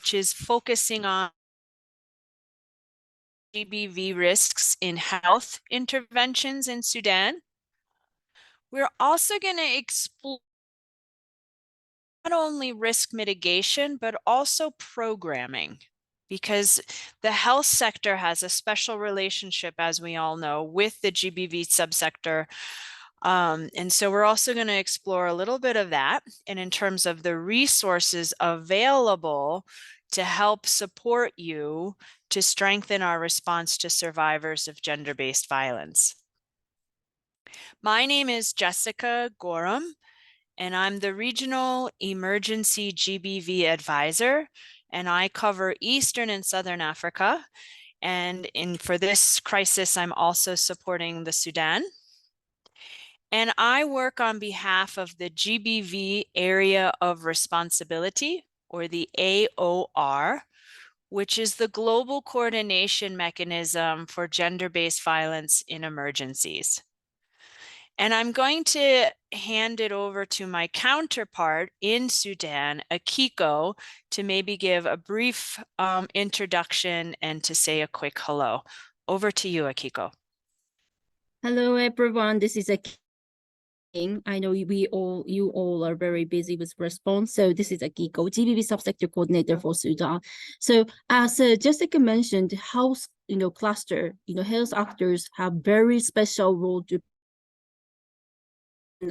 which is focusing on GBV risks in health interventions in Sudan. We're also going to explore not only risk mitigation, but also programming, because the health sector has a special relationship, as we all know, with the GBV subsector. And so we're also going to explore a little bit of that, and in terms of the resources available to help support you to strengthen our response to survivors of gender-based violence. My name is Jessica Gorham, and I'm the Regional Emergency GBV Advisor, and I cover Eastern and Southern Africa. And for this crisis, I'm also supporting the Sudan. And I work on behalf of the GBV Area of Responsibility, or the AOR, which is the global coordination mechanism for gender-based violence in emergencies. And I'm going to hand it over to my counterpart in Sudan, Akiko, to maybe give a brief introduction and to say a quick hello. Over to you, Akiko. Hello, everyone. This is Akiko. I know you all are very busy with response. So this is Akiko, GBV subsector coordinator for Sudan. So as Jessica mentioned, health, cluster, health actors have very special role to,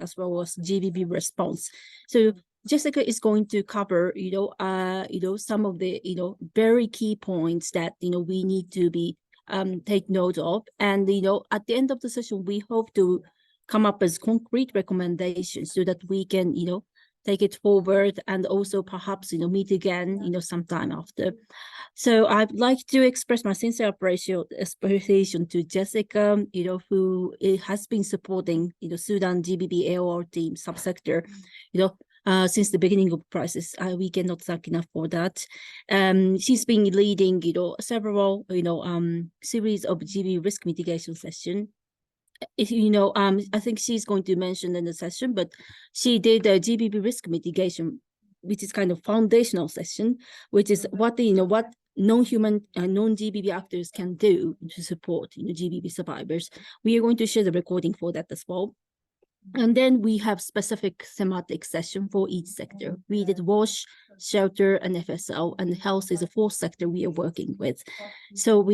as well as GBV response. So Jessica is going to cover, some of the, very key points that, we need to be take note of. And, at the end of the session, we hope to come up with concrete recommendations so that we can, take it forward and also perhaps, meet again, sometime after. So I'd like to express my sincere appreciation to Jessica, who has been supporting, Sudan GBV AOR team subsector, since the beginning of the crisis. We cannot thank enough for that. She's been leading, several, series of GBV risk mitigation session. I think she's going to mention in the session, but she did a GBV risk mitigation, which is kind of foundational session, which is what what non-human non-GBV actors can do to support GBV survivors. We are going to share the recording for that as well. And then we have specific thematic session for each sector. We did WASH, shelter, and FSL, and health is the fourth sector we are working with. So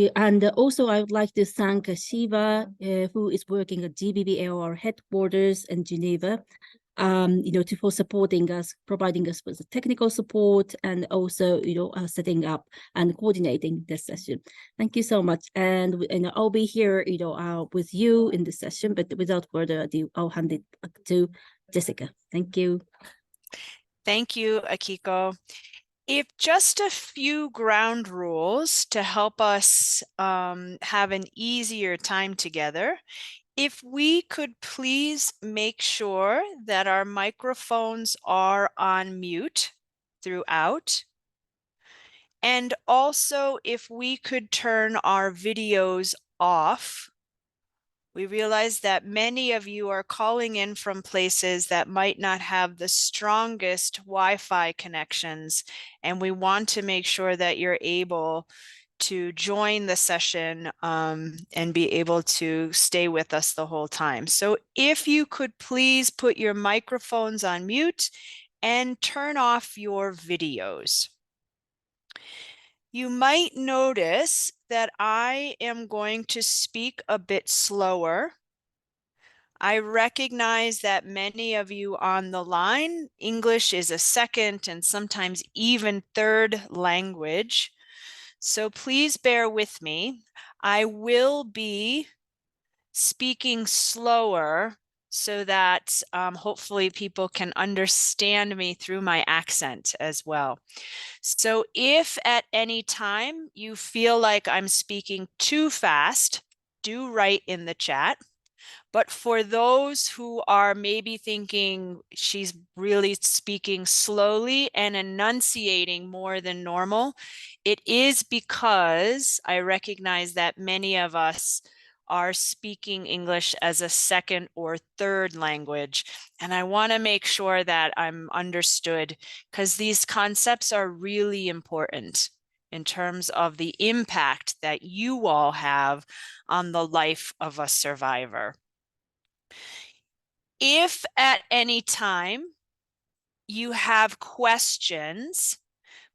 also I would like to thank Shiva, who is working at GBV AOR headquarters in Geneva, for supporting us, providing us with the technical support, and also, setting up and coordinating this session. Thank you so much. And I'll be here, with you in the session, but without further ado, I'll hand it back to Jessica. Thank you. Thank you, Akiko. If just a few ground rules to help us have an easier time together. If we could please make sure that our microphones are on mute throughout. And also if we could turn our videos off. We realize that many of you are calling in from places that might not have the strongest Wi-Fi connections, and we want to make sure that you're able to join the session and be able to stay with us the whole time. So if you could please put your microphones on mute and turn off your videos. You might notice that I am going to speak a bit slower. I recognize that many of you on the line, English is a second and sometimes even third language. So please bear with me. I will be speaking slower so that hopefully people can understand me through my accent as well. So if at any time you feel like I'm speaking too fast, do write in the chat. But for those who are maybe thinking she's really speaking slowly and enunciating more than normal, it is because I recognize that many of us are speaking English as a second or third language. And I want to make sure that I'm understood because these concepts are really important in terms of the impact that you all have on the life of a survivor. If at any time you have questions,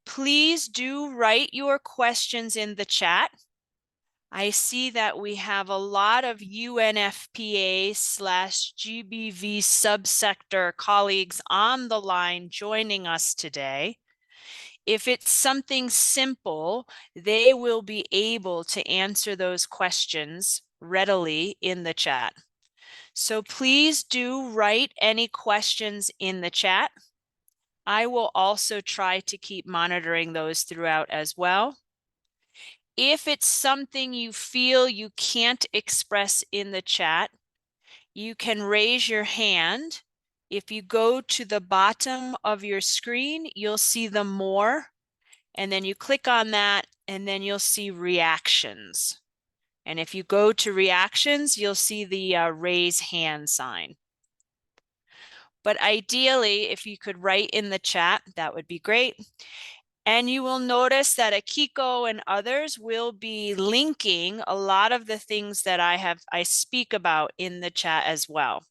please do write your questions in the chat. I see that we have a lot of UNFPA/GBV subsector colleagues on the line joining us today. If it's something simple, they will be able to answer those questions readily in the chat. So please do write any questions in the chat. I will also try to keep monitoring those throughout as well. If it's something you feel you can't express in the chat, you can raise your hand. If you go to the bottom of your screen, you'll see the more, and then you click on that, and then you'll see reactions. And if you go to reactions, you'll see the raise hand sign. But ideally, if you could write in the chat, that would be great. And you will notice that Akiko and others will be linking a lot of the things that I speak about in the chat as well.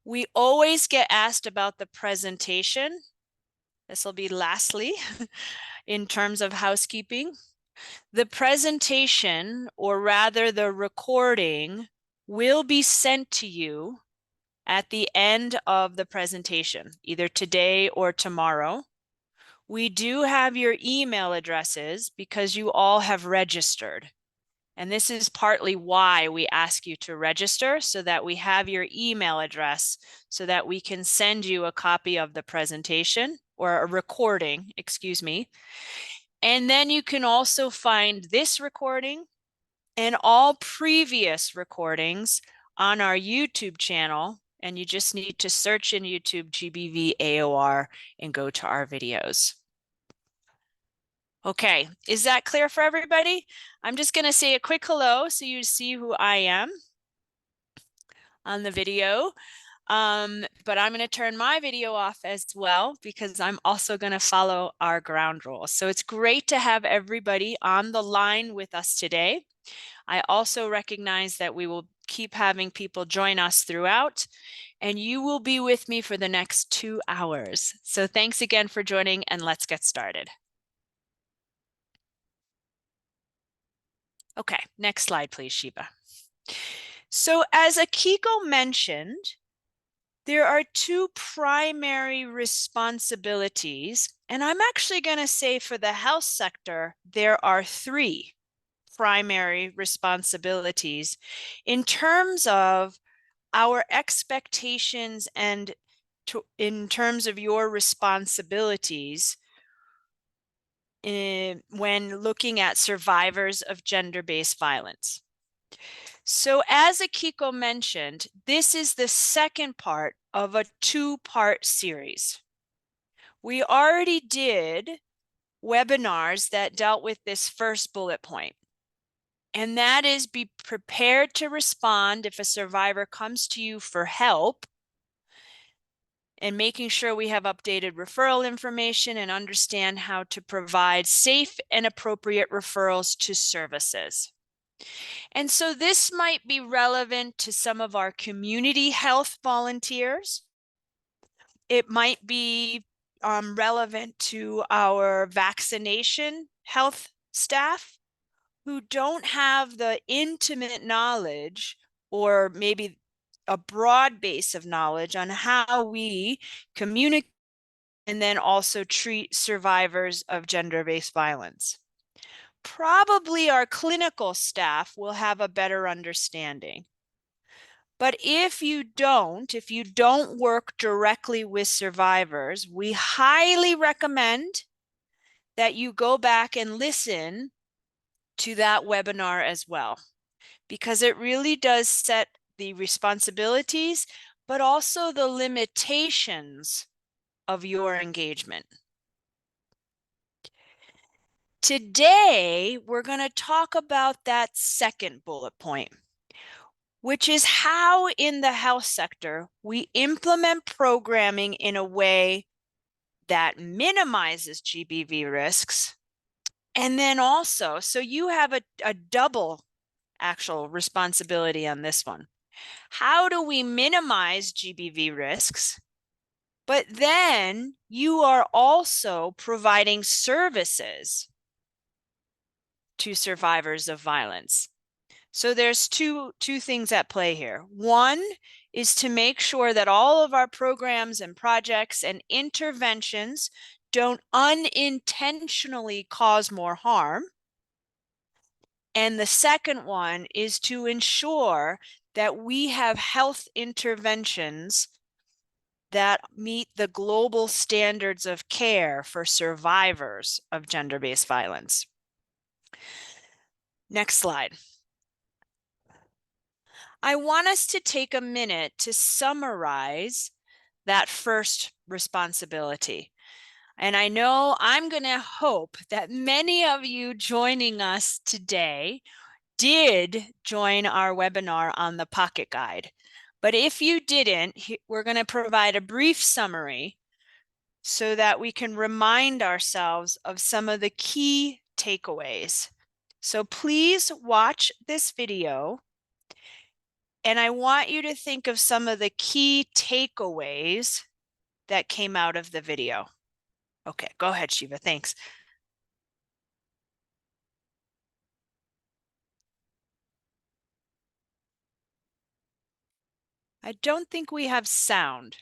We always get asked about the presentation. This will be lastly in terms of housekeeping. The presentation, or rather the recording, will be sent to you at the end of the presentation, either today or tomorrow. We do have your email addresses because you all have registered. And this is partly why we ask you to register, so that we have your email address so that we can send you a copy of the presentation, or a recording, excuse me. And then you can also find this recording and all previous recordings on our YouTube channel. And you just need to search in YouTube GBV AOR and go to our videos. Okay, is that clear for everybody? I'm just going to say a quick hello so you see who I am on the video. But I'm going to turn my video off as well because I'm also going to follow our ground rules. So it's great to have everybody on the line with us today. I also recognize that we will keep having people join us throughout, and you will be with me for the next 2 hours. So thanks again for joining, and let's get started. Okay, next slide, please, Shiba. So as Akiko mentioned, there are two primary responsibilities, and I'm actually going to say for the health sector, there are three primary responsibilities in terms of our expectations and in terms of your responsibilities when looking at survivors of gender-based violence. So as Akiko mentioned, this is the second part of a two-part series. We already did webinars that dealt with this first bullet point. And that is, be prepared to respond if a survivor comes to you for help, and making sure we have updated referral information and understand how to provide safe and appropriate referrals to services. And so this might be relevant to some of our community health volunteers. It might be relevant to our vaccination health staff who don't have the intimate knowledge, or maybe a broad base of knowledge on how we communicate and then also treat survivors of gender-based violence. Probably our clinical staff will have a better understanding. But if you don't work directly with survivors, we highly recommend that you go back and listen to that webinar as well, because it really does set the responsibilities, but also the limitations of your engagement. Today, we're going to talk about that second bullet point, which is how in the health sector we implement programming in a way that minimizes GBV risks. And then also, so you have a double actual responsibility on this one. How do we minimize GBV risks? But then you are also providing services to survivors of violence. So there's two things at play here. One is to make sure that all of our programs and projects and interventions don't unintentionally cause more harm. And the second one is to ensure that we have health interventions that meet the global standards of care for survivors of gender-based violence. Next slide. I want us to take a minute to summarize that first responsibility. And I know I'm going to hope that many of you joining us today did join our webinar on the Pocket Guide. But if you didn't, we're going to provide a brief summary so that we can remind ourselves of some of the key takeaways. So please watch this video. And I want you to think of some of the key takeaways that came out of the video. Okay, go ahead, Shiva. Thanks. I don't think we have sound.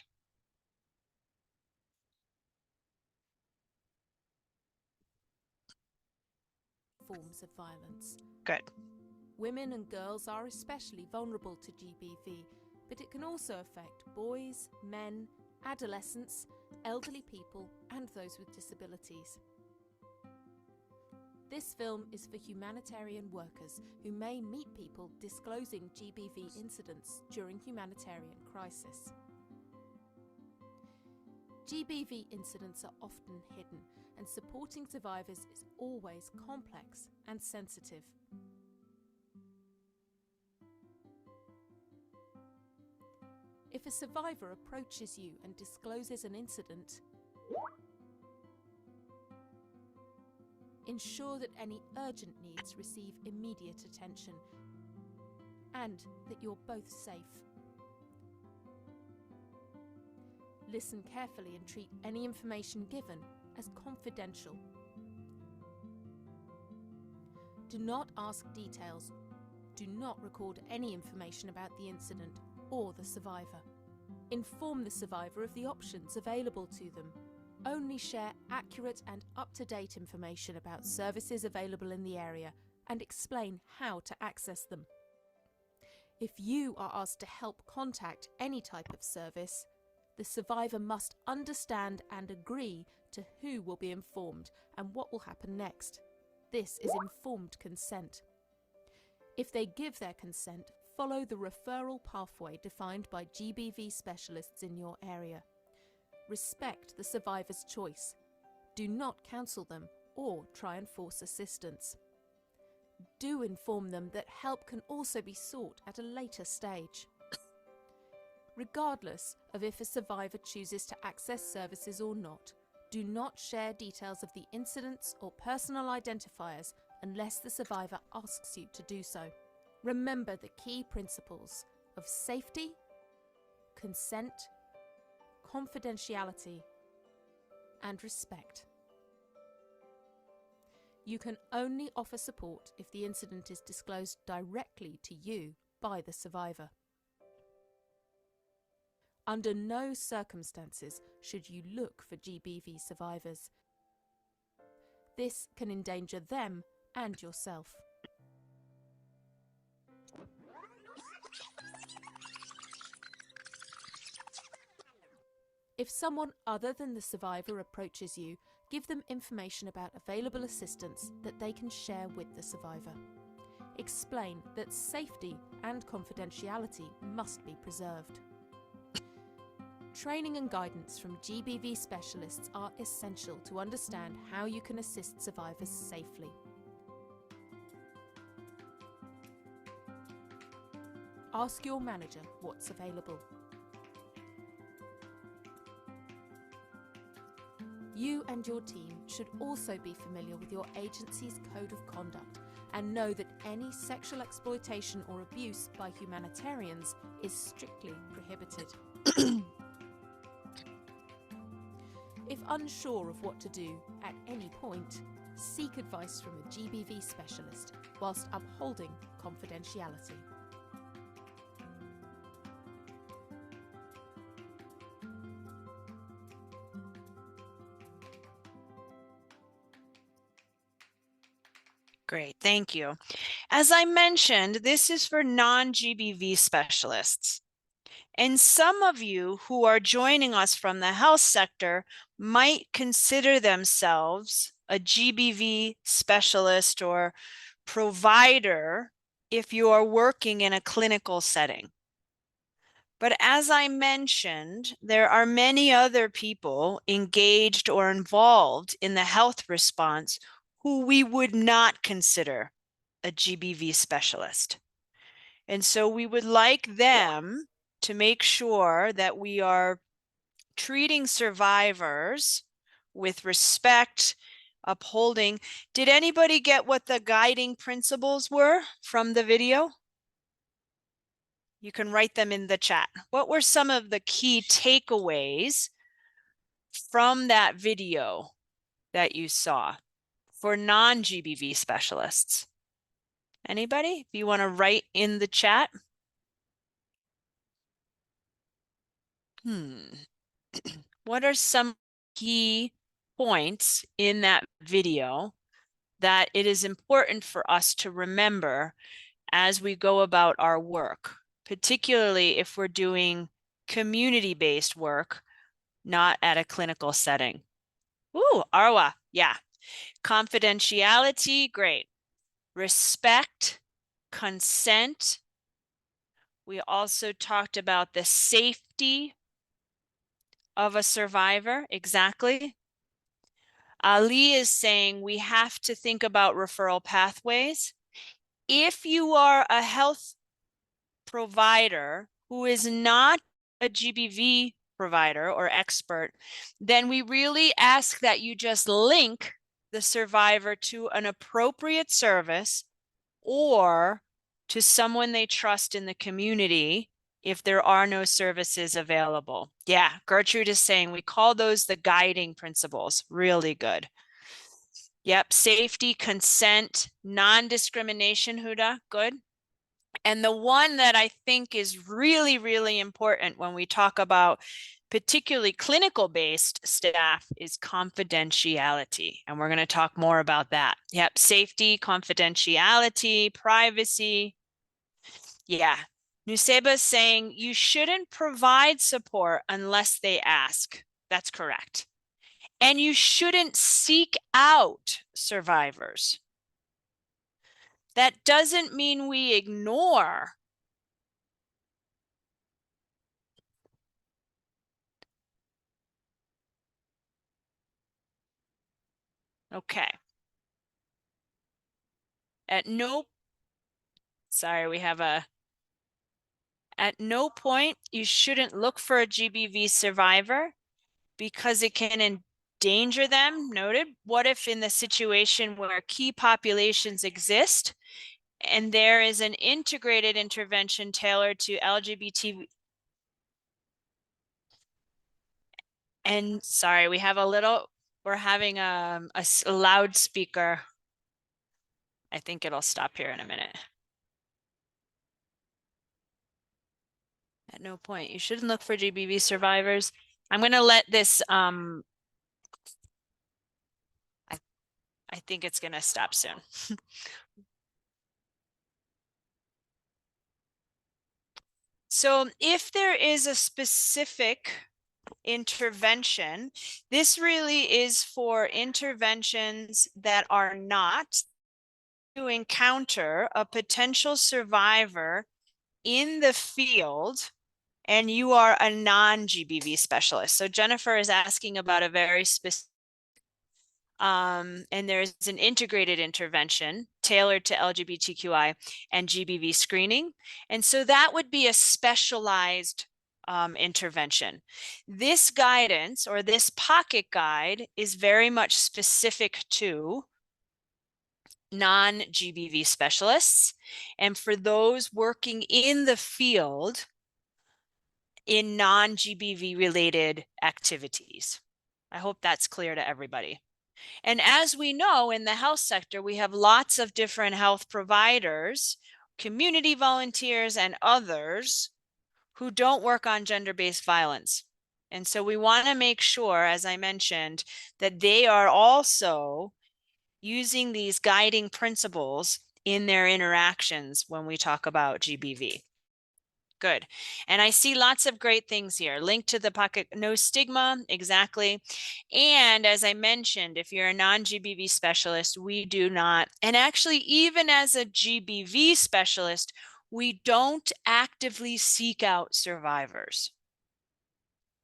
Forms of violence. Good. Women and girls are especially vulnerable to GBV, but it can also affect boys, men, adolescents, elderly people, and those with disabilities. This film is for humanitarian workers who may meet people disclosing GBV incidents during humanitarian crisis. GBV incidents are often hidden, and supporting survivors is always complex and sensitive. If a survivor approaches you and discloses an incident, ensure that any urgent needs receive immediate attention and that you're both safe. Listen carefully and treat any information given as confidential. Do not ask details. Do not record any information about the incident or the survivor. Inform the survivor of the options available to them. Only share accurate and up-to-date information about services available in the area and explain how to access them. If you are asked to help contact any type of service, the survivor must understand and agree to who will be informed and what will happen next. This is informed consent. If they give their consent, follow the referral pathway defined by GBV specialists in your area. Respect the survivor's choice. Do not counsel them or try and force assistance. Do inform them that help can also be sought at a later stage. Regardless of if a survivor chooses to access services or not, do not share details of the incidents or personal identifiers unless the survivor asks you to do so. Remember the key principles of safety, consent, confidentiality, and respect. You can only offer support if the incident is disclosed directly to you by the survivor. Under no circumstances should you look for GBV survivors. This can endanger them and yourself. If someone other than the survivor approaches you, give them information about available assistance that they can share with the survivor. Explain that safety and confidentiality must be preserved. Training and guidance from GBV specialists are essential to understand how you can assist survivors safely. Ask your manager what's available. You and your team should also be familiar with your agency's code of conduct and know that any sexual exploitation or abuse by humanitarians is strictly prohibited. If unsure of what to do at any point, seek advice from a GBV specialist whilst upholding confidentiality. Great, thank you. As I mentioned, this is for non-GBV specialists. And some of you who are joining us from the health sector might consider themselves a GBV specialist or provider if you are working in a clinical setting. But as I mentioned, there are many other people engaged or involved in the health response who we would not consider a GBV specialist. And so we would like them to make sure that we are treating survivors with respect, upholding. Did anybody get what the guiding principles were from the video? You can write them in the chat. What were some of the key takeaways from that video that you saw for non-GBV specialists? Anybody? If you want to write in the chat. What are some key points in that video that it is important for us to remember as we go about our work, particularly if we're doing community-based work, not at a clinical setting? Ooh, Arwa, yeah. Confidentiality, great. Respect, consent. We also talked about the safety of a survivor, exactly. Ali is saying we have to think about referral pathways. If you are a health provider who is not a GBV provider or expert, then we really ask that you just link the survivor to an appropriate service or to someone they trust in the community if there are no services available. Yeah, Gertrude is saying we call those the guiding principles. Really good. Yep, safety, consent, non-discrimination, Huda, good. And the one that I think is really, really important when we talk about particularly clinical-based staff is confidentiality. And we're going to talk more about that. Yep, safety, confidentiality, privacy. Yeah. Nuseba is saying you shouldn't provide support unless they ask. That's correct. And you shouldn't seek out survivors. That doesn't mean we ignore. Okay. At no point you shouldn't look for a GBV survivor because it can endanger them. Noted. What if in the situation where key populations exist and there is an integrated intervention tailored to LGBT? And sorry, we're having a loudspeaker. I think it'll stop here in a minute. At no point. You shouldn't look for GBV survivors. I'm going to let this, I think it's going to stop soon. So if there is a specific intervention, this really is for interventions that are not to encounter a potential survivor in the field and you are a non-GBV specialist. So Jennifer is asking about a very specific, and there's an integrated intervention tailored to LGBTQI and GBV screening. And so that would be a specialized intervention. This guidance, or this pocket guide, is very much specific to non-GBV specialists and for those working in the field in non-GBV related activities. I hope that's clear to everybody. And as we know, in the health sector, we have lots of different health providers, community volunteers, and others who don't work on gender-based violence. And so we want to make sure, as I mentioned, that they are also using these guiding principles in their interactions when we talk about GBV. Good. And I see lots of great things here. Link to the pocket, no stigma, exactly. And as I mentioned, if you're a non-GBV specialist, we do not, and actually even as a GBV specialist, we don't actively seek out survivors,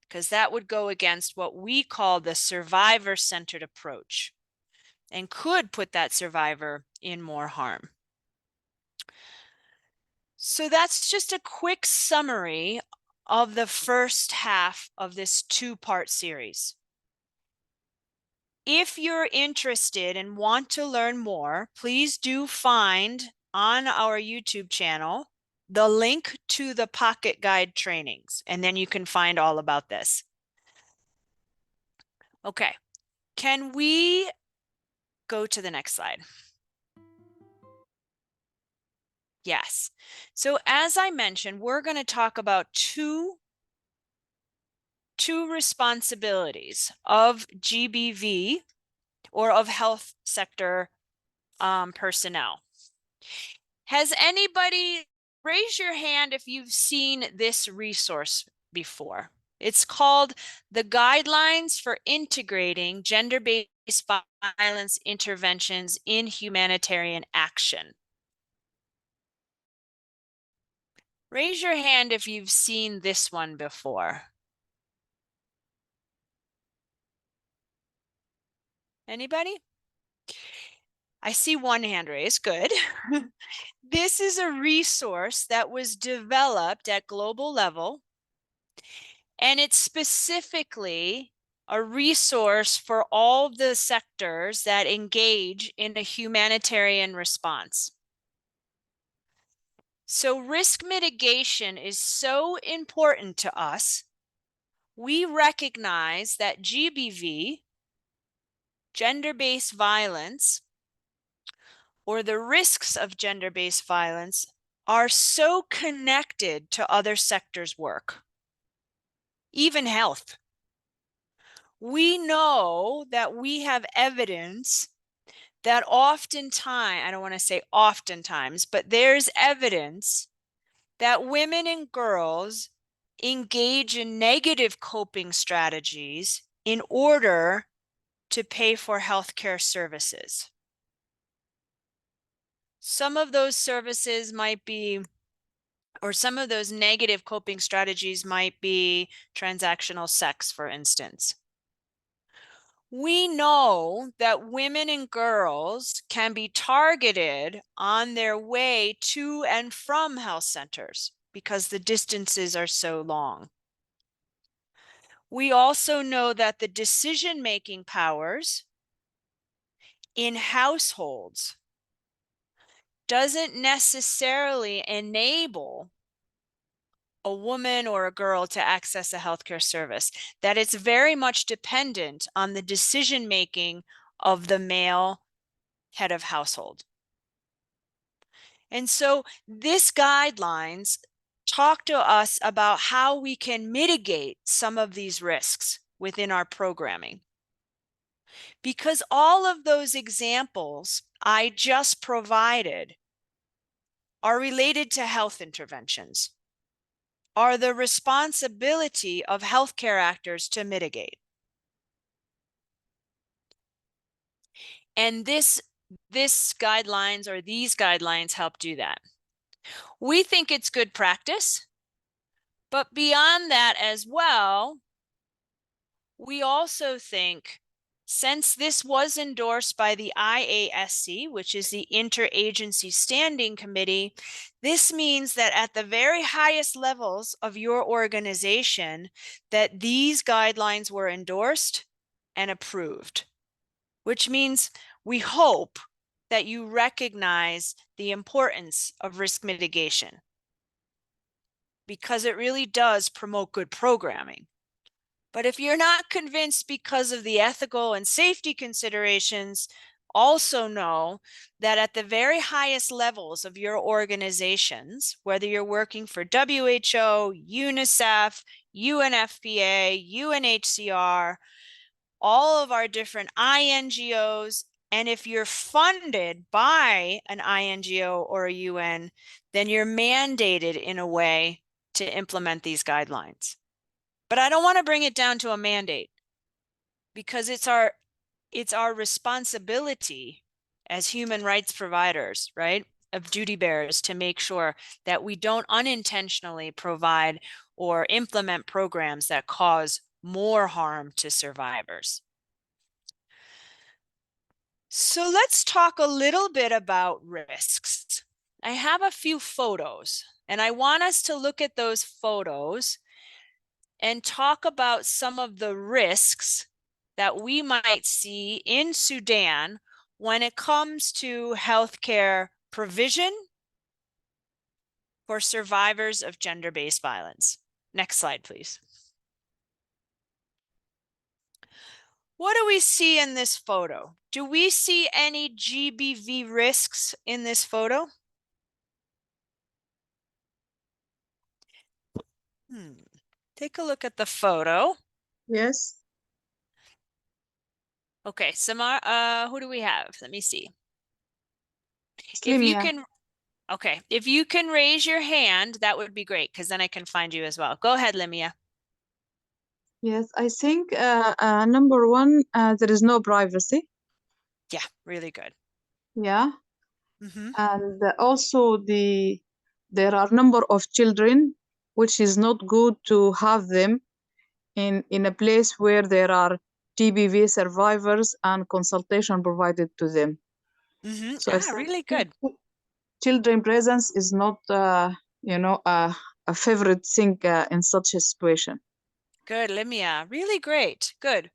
because that would go against what we call the survivor-centered approach and could put that survivor in more harm. So that's just a quick summary of the first half of this two-part series. If you're interested and want to learn more, please do find on our YouTube channel the link to the Pocket Guide trainings, and then you can find all about this. Okay, can we go to the next slide? Yes. So as I mentioned, we're going to talk about two responsibilities of GBV or of health sector personnel. Has anybody, raise your hand if you've seen this resource before? It's called the Guidelines for Integrating Gender-Based Violence Interventions in Humanitarian Action. Raise your hand if you've seen this one before. Anybody? I see one hand raised. Good. This is a resource that was developed at global level, and it's specifically a resource for all the sectors that engage in a humanitarian response. So risk mitigation is so important to us. We recognize that GBV, gender-based violence, or the risks of gender-based violence, are so connected to other sectors' work, even health. We know that we have evidence that oftentimes, I don't want to say oftentimes, but there's evidence that women and girls engage in negative coping strategies in order to pay for healthcare services. Some of those services might be, or some of those negative coping strategies might be transactional sex, for instance. We know that women and girls can be targeted on their way to and from health centers because the distances are so long. We also know that the decision-making powers in households doesn't necessarily enable a woman or a girl to access a healthcare service, that it's very much dependent on the decision-making of the male head of household. And so this guidelines talk to us about how we can mitigate some of these risks within our programming. Because all of those examples I just provided are related to health interventions, are the responsibility of healthcare actors to mitigate. And these guidelines help do that. We think it's good practice But beyond that as well, we also think, since this was endorsed by the IASC, which is the Interagency Standing Committee, this means that at the very highest levels of your organization, that these guidelines were endorsed and approved, which means we hope that you recognize the importance of risk mitigation, because it really does promote good programming. But if you're not convinced because of the ethical and safety considerations, also know that at the very highest levels of your organizations, whether you're working for WHO, UNICEF, UNFPA, UNHCR, all of our different INGOs, and if you're funded by an INGO or a UN, then you're mandated in a way to implement these guidelines. But I don't want to bring it down to a mandate, because it's our responsibility as human rights providers, right, of duty bearers, to make sure that we don't unintentionally provide or implement programs that cause more harm to survivors. So let's talk a little bit about risks. I have a few photos, and I want us to look at those photos and talk about some of the risks that we might see in Sudan when it comes to healthcare provision for survivors of gender-based violence. Next slide, please. What do we see in this photo? Do we see any GBV risks in this photo? Take a look at the photo. Yes. Okay, Samar, who do we have? Let me see. If you can, okay, if you can raise your hand, that would be great, because then I can find you as well. Go ahead, Limia. Yes, I think number one, there is no privacy. Yeah, really good. Yeah. Mm-hmm. And also there are number of children, which is not good to have them in a place where there are GBV survivors and consultation provided to them. Mm-hmm. So I think Really good. children presence is not, a favorite thing in such a situation. Good, Limia. Really great. Good.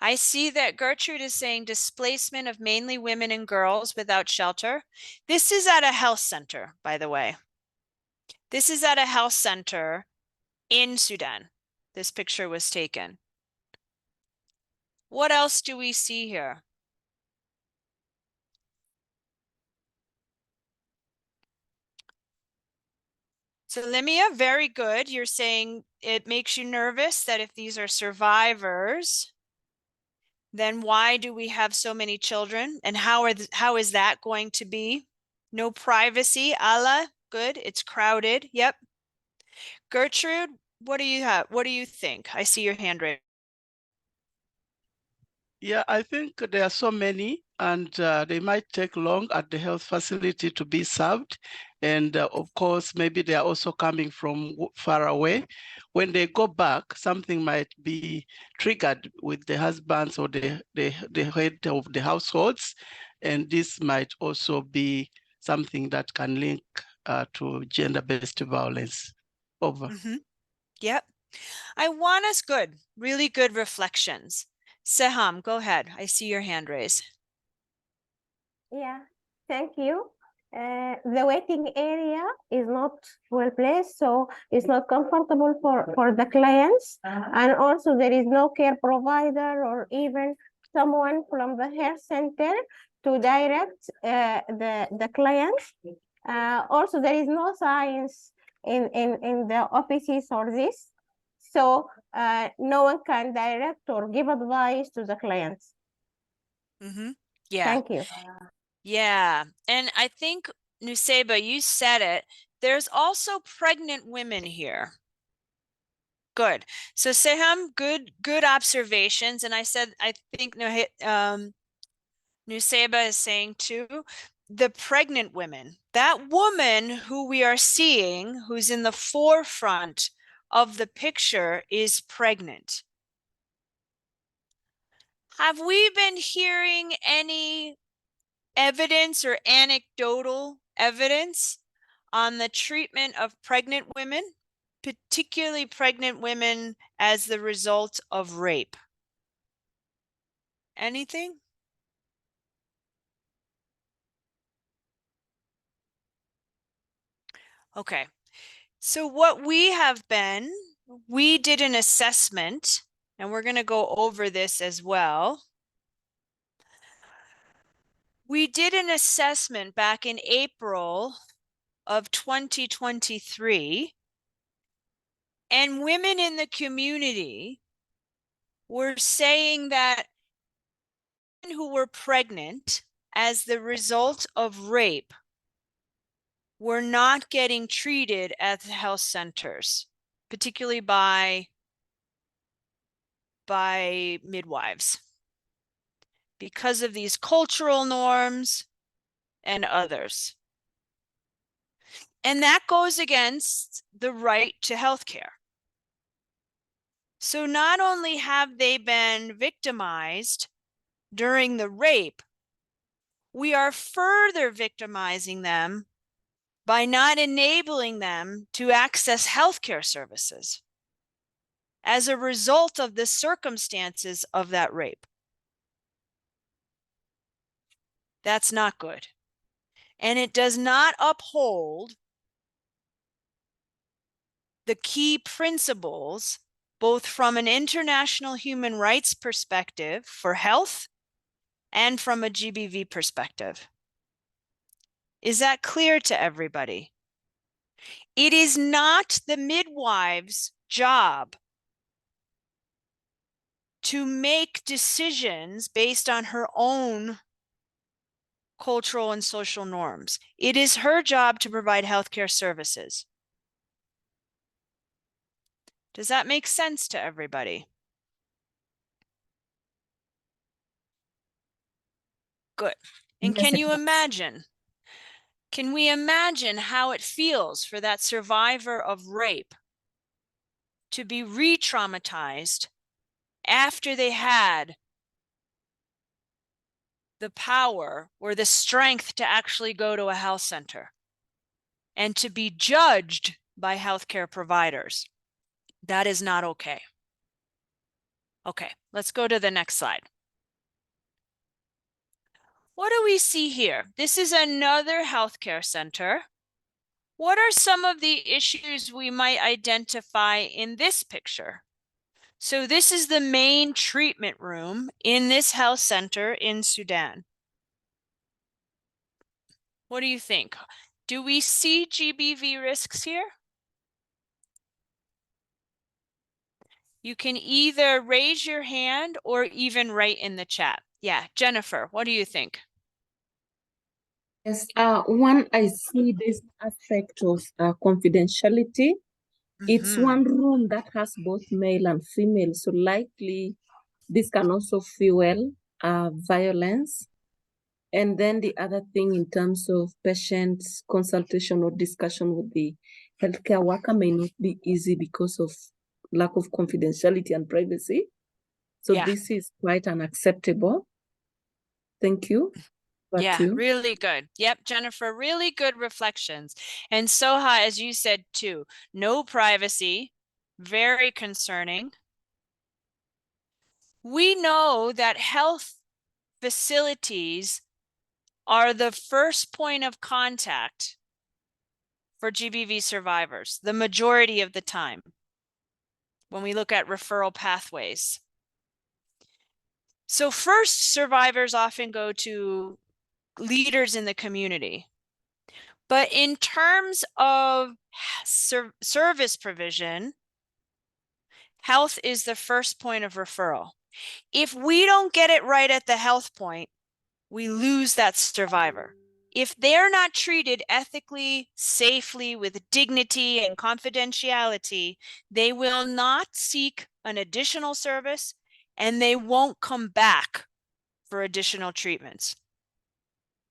I see that Gertrude is saying displacement of mainly women and girls without shelter. This is at a health center, by the way. This is at a health center in Sudan. This picture was taken. What else do we see here? So Limia, very good. You're saying it makes you nervous that if these are survivors, then why do we have so many children? And how is that going to be? No privacy, Allah, good. It's crowded. Yep. Gertrude, what do you have? What do you think? I see your hand raised. Yeah, I think there are so many, and they might take long at the health facility to be served. And of course, maybe they are also coming from far away. When they go back, something might be triggered with the husbands or the head of the households. And this might also be something that can link to gender-based violence. Over. Mm-hmm. Yep. I want us good, really good reflections. Seham, go ahead. I see your hand raised. Yeah, thank you. The waiting area is not well placed, so it's not comfortable for the clients. And also there is no care provider or even someone from the health center to direct the clients. Also, there is no science in the offices or this. So no one can direct or give advice to the clients. Mm-hmm. Yeah. Thank you. Yeah. And I think, Nuseba, you said it. There's also pregnant women here. Good. So Seham, good observations. And I think Nuseba is saying too, the pregnant women, that woman who we are seeing, who's in the forefront of the picture is pregnant. Have we been hearing any evidence or anecdotal evidence on the treatment of pregnant women, particularly pregnant women as the result of rape? Anything? Okay. So what we did an assessment, and we're going to go over this as well. We did an assessment back in April of 2023, and women in the community were saying that women who were pregnant as the result of rape were not getting treated at the health centers, particularly by midwives, because of these cultural norms and others. And that goes against the right to health care. So not only have they been victimized during the rape, we are further victimizing them by not enabling them to access healthcare services as a result of the circumstances of that rape. That's not good. And it does not uphold the key principles, both from an international human rights perspective for health and from a GBV perspective. Is that clear to everybody? It is not the midwife's job to make decisions based on her own cultural and social norms. It is her job to provide healthcare services. Does that make sense to everybody? Good. And Yes, can it you does. imagine? Can we imagine how it feels for that survivor of rape to be re-traumatized after they had the power or the strength to actually go to a health center and to be judged by healthcare providers? That is not okay. Okay, let's go to the next slide. What do we see here? This is another healthcare center. What are some of the issues we might identify in this picture? So this is the main treatment room in this health center in Sudan. What do you think? Do we see GBV risks here? You can either raise your hand or even write in the chat. Yeah, Jennifer, what do you think? Yes, one, I see this aspect of confidentiality. It's one room that has both male and female, so likely this can also fuel violence. And then the other thing in terms of patients' consultation or discussion with the healthcare worker may not be easy because of lack of confidentiality and privacy. So this is quite unacceptable. Thank you. Yeah, really good. Yep, Jennifer, really good reflections. And Soha, as you said too, no privacy, very concerning. We know that health facilities are the first point of contact for GBV survivors, the majority of the time, when we look at referral pathways. So first, survivors often go to leaders in the community. But in terms of service provision, health is the first point of referral. If we don't get it right at the health point, we lose that survivor. If they're not treated ethically, safely, with dignity and confidentiality, they will not seek an additional service and they won't come back for additional treatments.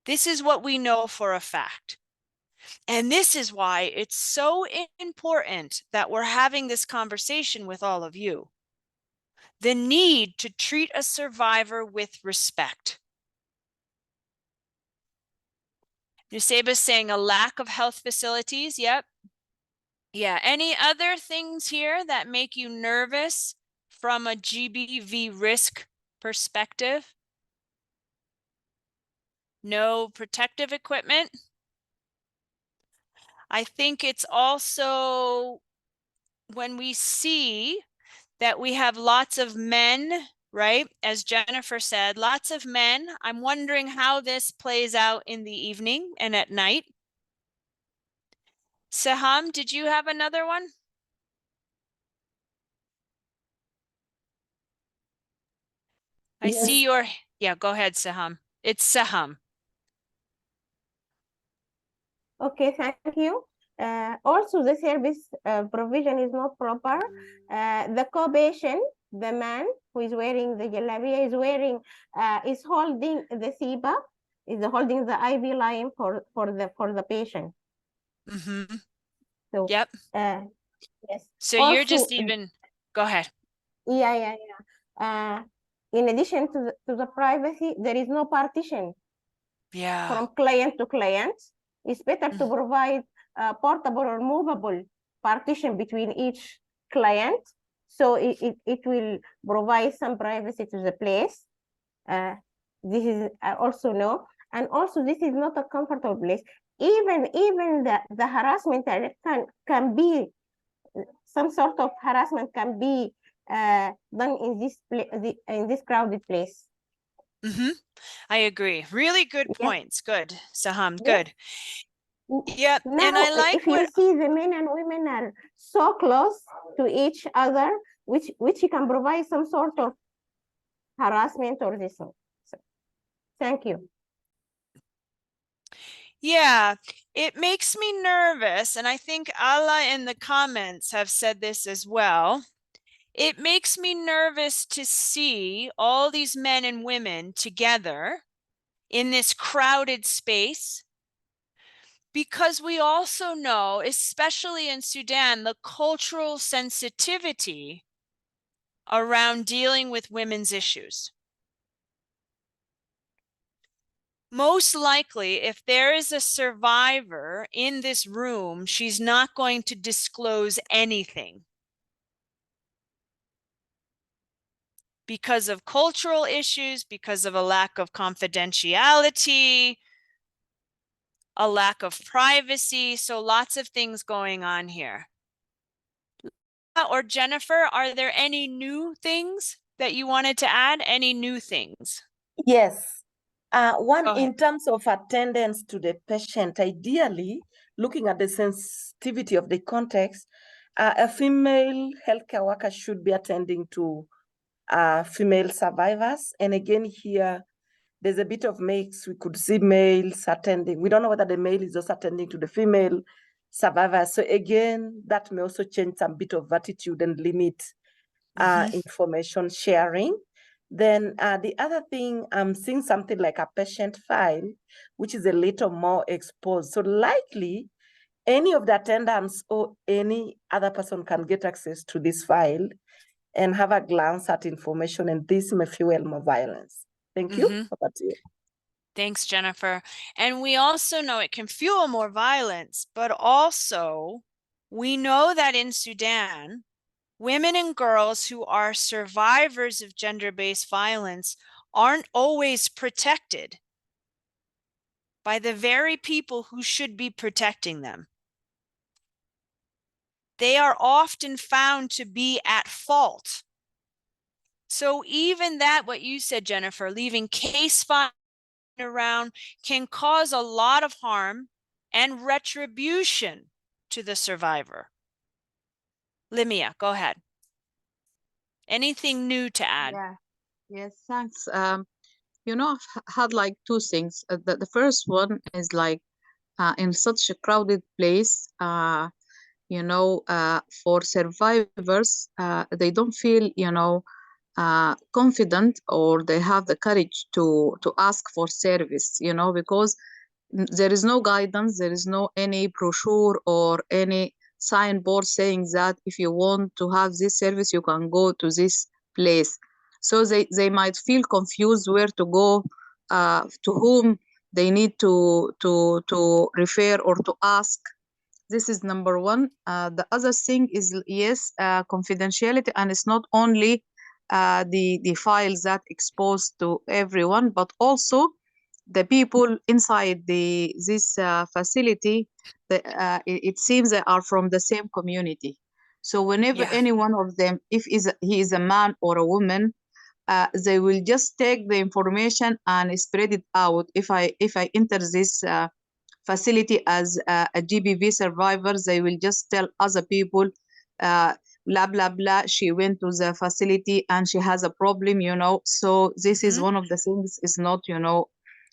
This is what we know for a fact. And this is why it's so important that we're having this conversation with all of you. The need to treat a survivor with respect. Nuseba's saying a lack of health facilities. Yep. Yeah. Any other things here that make you nervous from a GBV risk perspective? No protective equipment. I think it's also when we see that we have lots of men, right? As Jennifer said, lots of men. I'm wondering how this plays out in the evening and at night. Saham, did you have another one? I see your, yeah, go ahead, Saham. It's Saham. Okay, thank you. Also, the service provision is not proper. The co-patient, the man who is wearing the jalabiya, is holding the SIBA, is holding the IV line for the patient. Mm-hmm. So, yep. Yes. So also, you're just even, go ahead. Yeah. In addition to the privacy, there is no partition. Yeah. From client to client. It's better to provide portable or movable partition between each client. So it will provide some privacy to the place. This is I also know. And also this is not a comfortable place. Even the harassment can be, some sort of harassment can be done in this crowded place. Mm-hmm. I agree. Really good Yes. points. Good, Saham. Yes. Good. Yep. Now, and I like if you see the men and women are so close to each other, which can provide some sort of harassment or this. So, thank you. Yeah, it makes me nervous. And I think Allah in the comments have said this as well. It makes me nervous to see all these men and women together in this crowded space, because we also know, especially in Sudan, the cultural sensitivity around dealing with women's issues. Most likely, if there is a survivor in this room, she's not going to disclose anything because of cultural issues, because of a lack of confidentiality, a lack of privacy. So lots of things going on here. Or Jennifer, are there any new things that you wanted to add? Any new things? Yes. One, in terms of attendance to the patient, ideally, looking at the sensitivity of the context, a female healthcare worker should be attending to female survivors. And again, here, there's a bit of mix. We could see males attending. We don't know whether the male is also attending to the female survivors. So again, that may also change some bit of attitude and limit information sharing. Then the other thing, I'm seeing something like a patient file, which is a little more exposed. So likely, any of the attendants or any other person can get access to this file and have a glance at information, and this may fuel more violence. Thank you. Over to you. Thanks, Jennifer. And we also know it can fuel more violence, but also we know that in Sudan, women and girls who are survivors of gender-based violence aren't always protected by the very people who should be protecting them. They are often found to be at fault. So even that, what you said, Jennifer, leaving case files around can cause a lot of harm and retribution to the survivor. Limia, go ahead. Anything new to add? Yeah. Yes, thanks. You know, I've had like two things. The first one is like in such a crowded place, you know, for survivors, they don't feel, you know, confident, or they have the courage to ask for service, you know, because there is no guidance, there is no any brochure or any signboard saying that if you want to have this service, you can go to this place. So they might feel confused where to go, to whom they need to refer or to ask. This is number one. The other thing is, yes, confidentiality, and it's not only the files that exposed to everyone, but also the people inside this facility. It seems they are from the same community. So whenever Yeah. any one of them, if he is a man or a woman, they will just take the information and spread it out. If I enter this facility as a GBV survivor, they will just tell other people, blah blah blah. She went to the facility and she has a problem, you know. So this is one of the things is not, you know,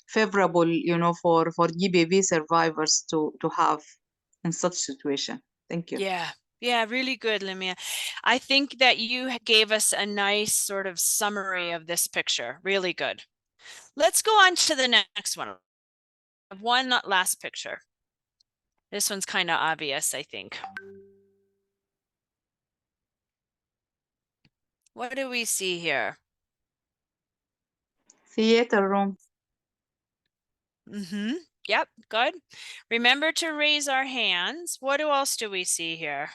favorable, you know, for GBV survivors to have in such situation. Thank you. Yeah. Yeah, really good, Limia. I think that you gave us a nice sort of summary of this picture. Really good. Let's go on to the next one. One last picture. This one's kind of obvious, I think. What do we see here? Theater room. Mm-hmm. Yep, good. Remember to raise our hands. What else do we see here?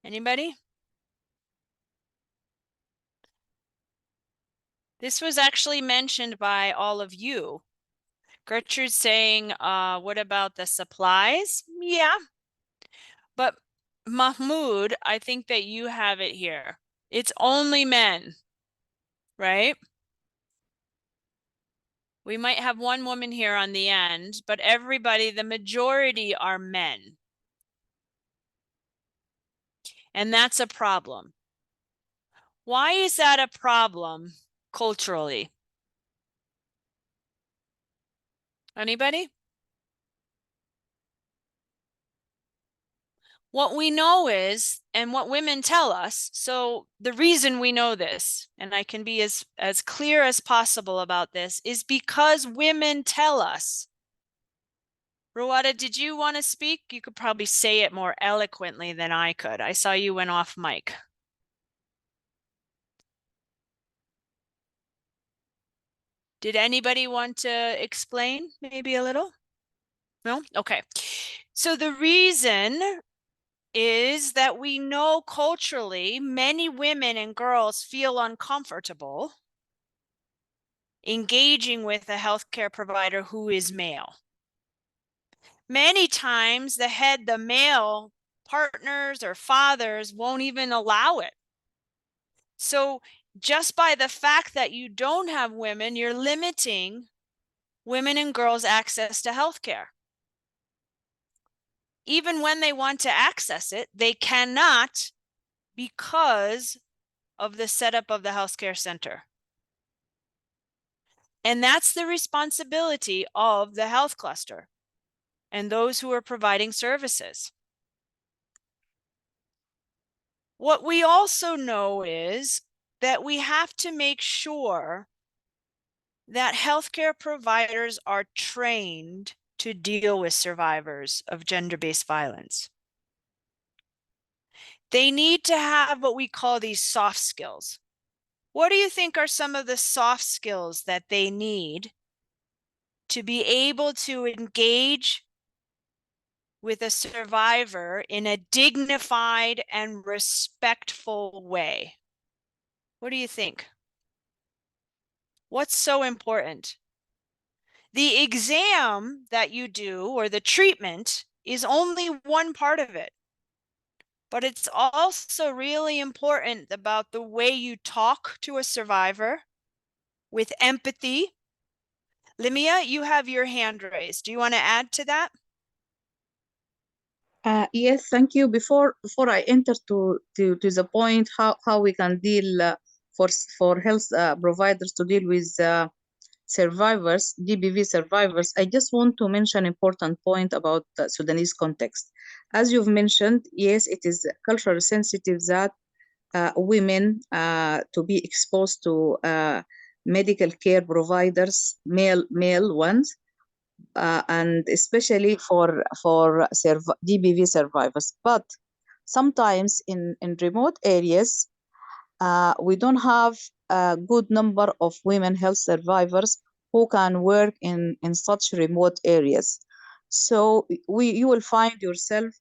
Anybody? This was actually mentioned by all of you. Gertrude's saying, what about the supplies? Yeah. But Mahmoud, I think that you have it here. It's only men, right? We might have one woman here on the end, but everybody, the majority are men. And that's a problem. Why is that a problem culturally? Anybody? What we know is, and what women tell us, so the reason we know this, and I can be as clear as possible about this, is because women tell us. Ruada, did you want to speak? You could probably say it more eloquently than I could. I saw you went off mic. Did anybody want to explain maybe a little? No? Okay. So the reason is that we know culturally many women and girls feel uncomfortable engaging with a healthcare provider who is male. Many times the male partners or fathers won't even allow it. So just by the fact that you don't have women, you're limiting women and girls' access to healthcare. Even when they want to access it, they cannot because of the setup of the healthcare center. And that's the responsibility of the health cluster and those who are providing services. What we also know is that we have to make sure that healthcare providers are trained to deal with survivors of gender-based violence. They need to have what we call these soft skills. What do you think are some of the soft skills that they need to be able to engage with a survivor in a dignified and respectful way? What do you think? What's so important? The exam that you do or the treatment is only one part of it. But it's also really important about the way you talk to a survivor with empathy. Limia, you have your hand raised. Do you want to add to that? Yes, thank you. Before I enter to the point how we can deal for health providers to deal with survivors, GBV survivors, I just want to mention an important point about the Sudanese context. As you've mentioned, yes, it is culturally sensitive that women to be exposed to medical care providers, male ones, and especially for GBV survivors. But sometimes in remote areas, we don't have a good number of women health survivors who can work in such remote areas. So you will find yourself,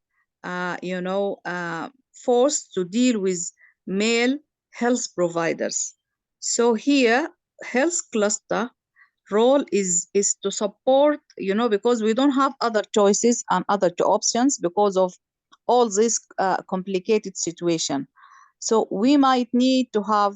forced to deal with male health providers. So here, health cluster role is to support, because we don't have other choices and other options because of all this complicated situation. So we might need to have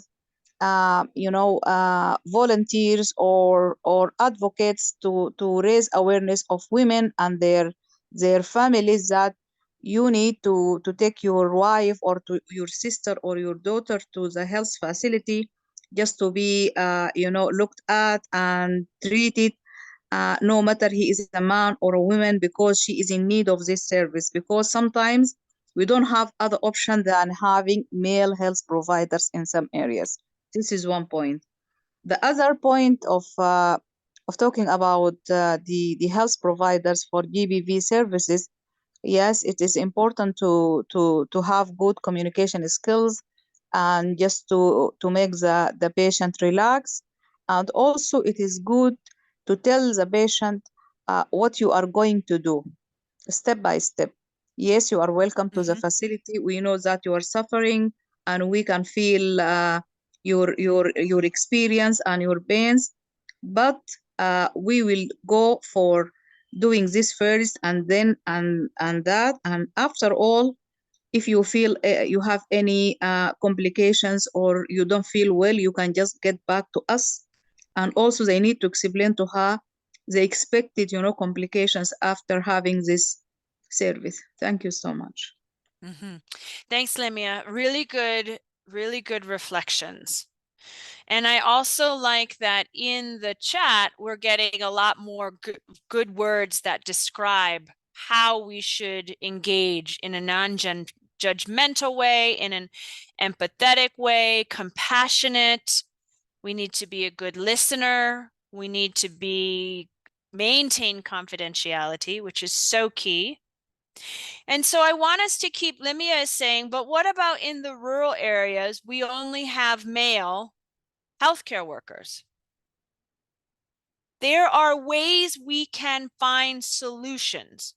volunteers or advocates to raise awareness of women and their families, that you need to take your wife or to your sister or your daughter to the health facility just to be looked at and treated, no matter he is a man or a woman, because she is in need of this service, because sometimes we don't have other option than having male health providers in some areas. This is one point. The other point of talking about the health providers for GBV services, yes, it is important to have good communication skills and just to make the patient relax. And also it is good to tell the patient what you are going to do step by step. Yes, you are welcome to the facility. We know that you are suffering and we can feel your experience and your pains, but we will go for doing this first and then and that, and after all, if you feel you have any complications or you don't feel well, you can just get back to us. And also they need to explain to her the expected complications after having this service. Thank you so much. Thanks, Lemia. Really good reflections. And I also like that in the chat, we're getting a lot more good words that describe how we should engage in a non-judgmental way, in an empathetic way, compassionate. We need to be a good listener. We need to maintain confidentiality, which is so key. And so I want us to keep, Lemia is saying, but what about in the rural areas? We only have male healthcare workers. There are ways we can find solutions,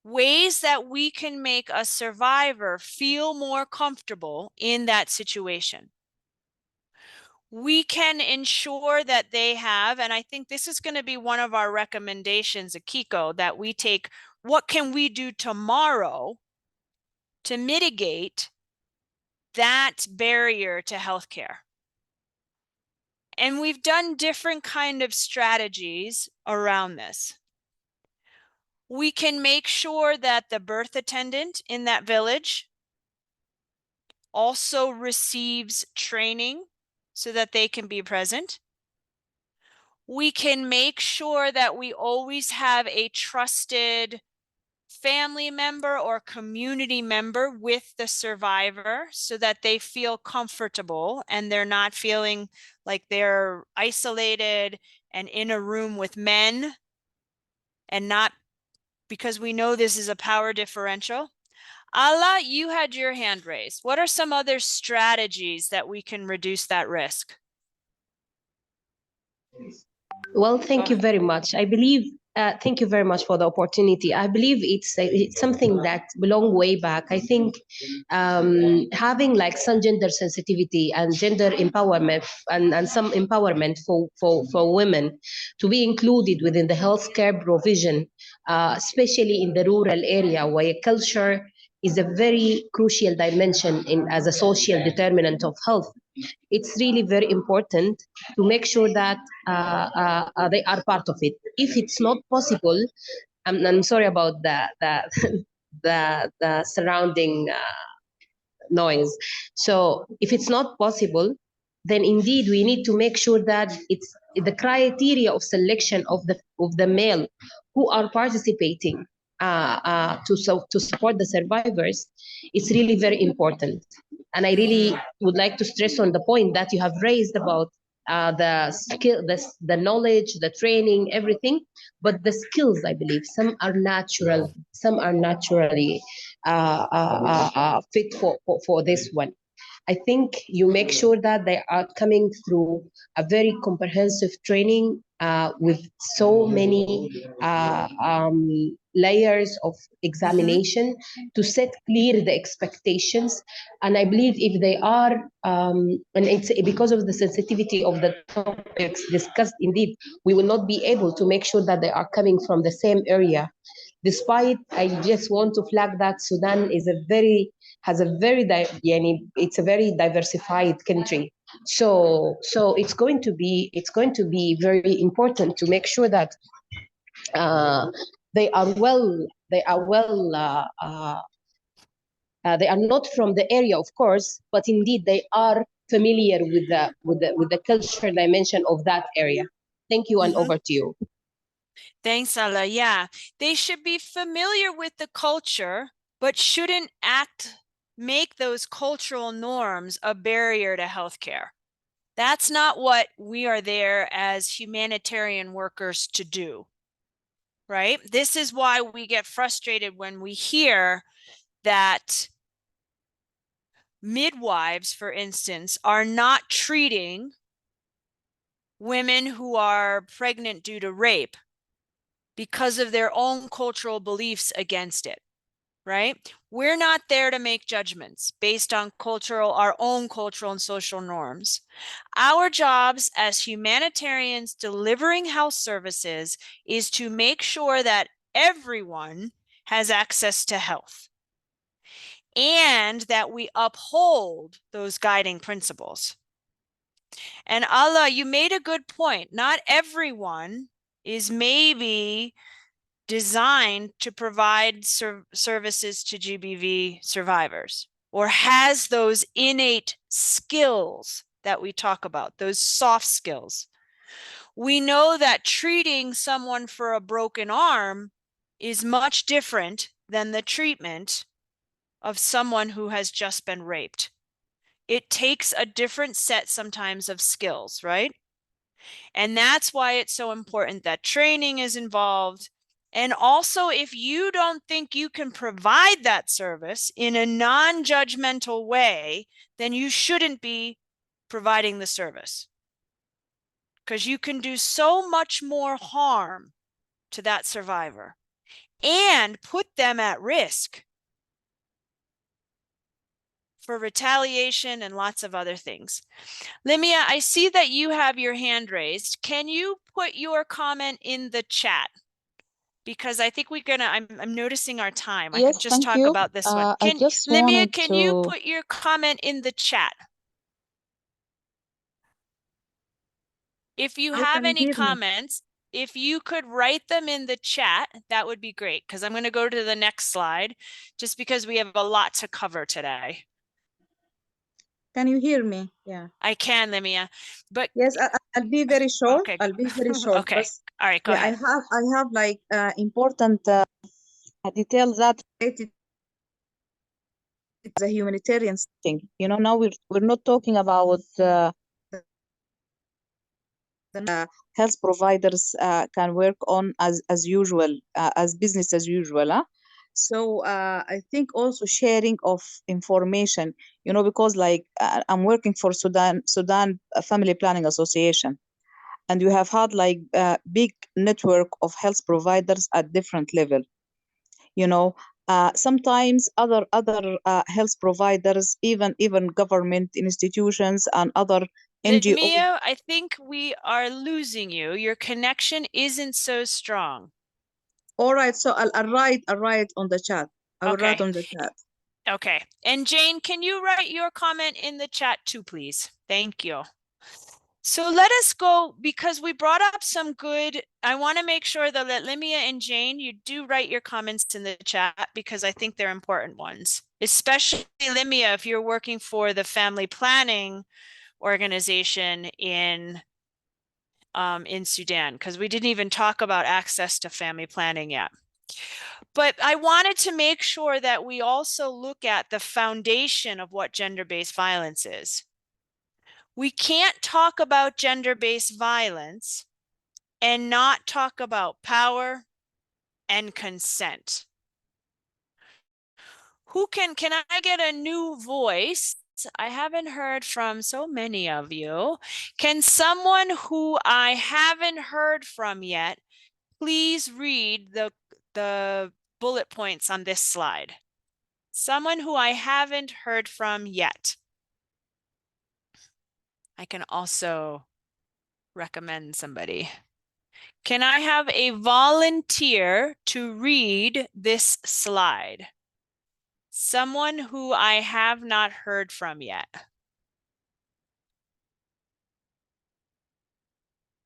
ways that we can make a survivor feel more comfortable in that situation. We can ensure that they have, and I think this is going to be one of our recommendations, Akiko, that we take, what can we do tomorrow to mitigate that barrier to healthcare? And we've done different kind of strategies around this. We can make sure that the birth attendant in that village also receives training so that they can be present. We can make sure that we always have a trusted family member or community member with the survivor so that they feel comfortable and they're not feeling like they're isolated and in a room with men, and not because we know this is a power differential. Ala, you had your hand raised. What are some other strategies that we can reduce that risk? Well, thank you very much. I believe, thank you very much for the opportunity. I believe it's something that belong way back. I think having like some gender sensitivity and gender empowerment and some empowerment for women to be included within the healthcare provision, especially in the rural area where culture is a very crucial dimension as a social determinant of health. It's really very important to make sure that they are part of it. If it's not possible, I'm sorry about the surrounding noise. So if it's not possible, then indeed we need to make sure that it's the criteria of selection of the male who are participating to support the survivors. It's really very important. and I really would like to stress on the point that you have raised about the skill, the knowledge, the training, everything. But the skills, I believe, some are natural, some are naturally fit for this one. I think you make sure that they are coming through a very comprehensive training with so many layers of examination to set clear the expectations. And I believe if they are, and it's because of the sensitivity of the topics discussed, indeed, we will not be able to make sure that they are coming from the same area. Despite, I just want to flag that Sudan is it's a very diversified country. So it's going to be very important to make sure that they are well they are not from the area, of course, but indeed they are familiar with the cultural dimension of that area. Thank you, and over to you. Thanks, Ala. Yeah, they should be familiar with the culture, but shouldn't make those cultural norms a barrier to healthcare. That's not what we are there as humanitarian workers to do, right? This is why we get frustrated when we hear that midwives, for instance, are not treating women who are pregnant due to rape because of their own cultural beliefs against it, right? We're not there to make judgments based on our own cultural and social norms. Our jobs as humanitarians delivering health services is to make sure that everyone has access to health and that we uphold those guiding principles. And Allah, you made a good point. Not everyone is maybe designed to provide services to GBV survivors or has those innate skills that we talk about, those soft skills. We know that treating someone for a broken arm is much different than the treatment of someone who has just been raped. It takes a different set sometimes of skills, right? And that's why it's so important that training is involved. And also, if you don't think you can provide that service in a non-judgmental way, then you shouldn't be providing the service, because you can do so much more harm to that survivor and put them at risk for retaliation and lots of other things. Limia, I see that you have your hand raised. Can you put your comment in the chat? Because I think I'm noticing our time. I could just talk about this one. Limia, can you put your comment in the chat? If you have any comments, if you could write them in the chat, that would be great, because I'm going to go to the next slide just because we have a lot to cover today. Can you hear me? Yeah. I can, Limia. But yes, I'll be very short. Okay. I'll be very short. Okay. All right, go ahead. I have like important details that related to the humanitarian thing. You know, now we're not talking about health providers can work on as usual, as business as usual. So I think also sharing of information, you know, because like I'm working for Sudan Family Planning Association, and you have had like a big network of health providers at different level. You know, sometimes other health providers, even government institutions and other NGOs. Mia, I think we are losing you. Your connection isn't so strong. All right, so I'll write on the chat. I will write on the chat. Okay. And Jane, can you write your comment in the chat too, please? Thank you. So let us go, because we brought up some good, I want to make sure that Limia and Jane, you do write your comments in the chat, because I think they're important ones, especially Limia, if you're working for the family planning organization in Sudan, because we didn't even talk about access to family planning yet. But I wanted to make sure that we also look at the foundation of what gender-based violence is. We can't talk about gender-based violence and not talk about power and consent. Can I get a new voice? I haven't heard from so many of you. Can someone who I haven't heard from yet, please read the bullet points on this slide? Someone who I haven't heard from yet. I can also recommend somebody. Can I have a volunteer to read this slide? Someone who I have not heard from yet.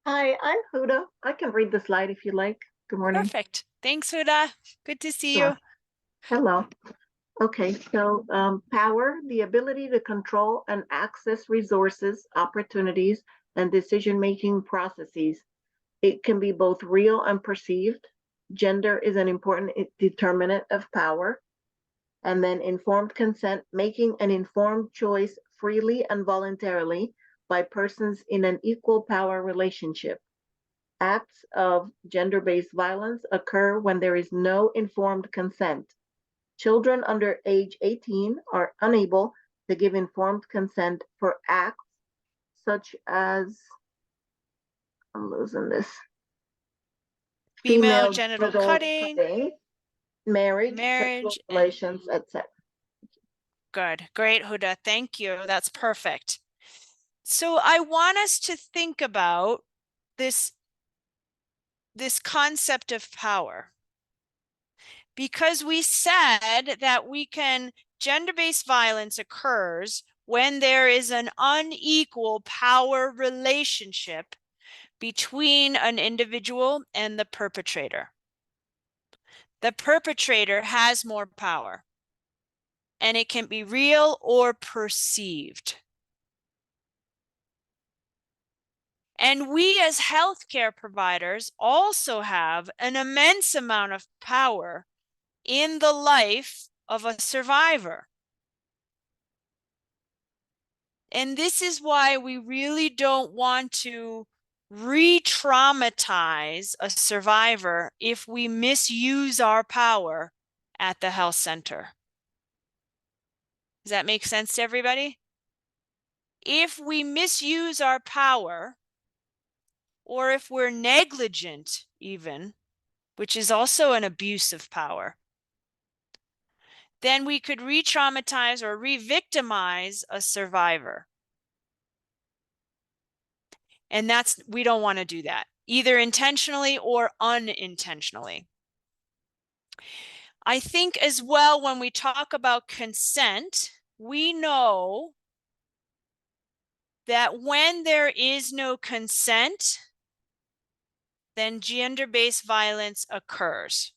Hi, I'm Huda. I can read the slide if you like. Good morning. Perfect. Thanks, Huda. Good to see Sure. you. Hello. Okay, so power, the ability to control and access resources, opportunities, and decision-making processes. It can be both real and perceived. Gender is an important determinant of power. And then informed consent, making an informed choice freely and voluntarily by persons in an equal power relationship. Acts of gender-based violence occur when there is no informed consent. Children under age 18 are unable to give informed consent for acts such as, I'm losing this, Female genital cutting, marriage, sexual marriage, and relations, etc. good. Great, Huda. Thank you. That's perfect. So I want us to think about this concept of power. Because we said that gender-based violence occurs when there is an unequal power relationship between an individual and the perpetrator. The perpetrator has more power, and it can be real or perceived. And we as healthcare providers also have an immense amount of power in the life of a survivor. And this is why we really don't want to re-traumatize a survivor if we misuse our power at the health center. Does that make sense to everybody? If we misuse our power, or if we're negligent even, which is also an abuse of power, then we could re-traumatize or re-victimize a survivor. And we don't want to do that, either intentionally or unintentionally. I think as well, when we talk about consent, we know that when there is no consent, then gender-based violence occurs.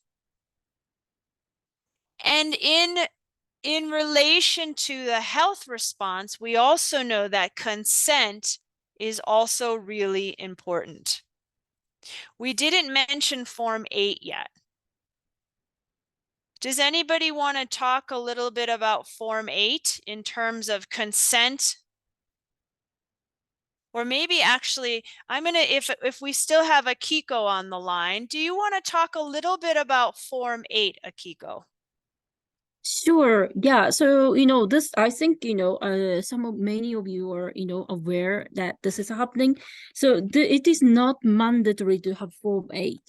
And in relation to the health response, we also know that consent is also really important. We didn't mention Form 8 yet. Does anybody want to talk a little bit about Form 8 in terms of consent? Or maybe actually, if we still have Akiko on the line, do you want to talk a little bit about Form 8, Akiko? Sure. Yeah. So, this, I think, many of you are, aware that this is happening. So it is not mandatory to have Form 8,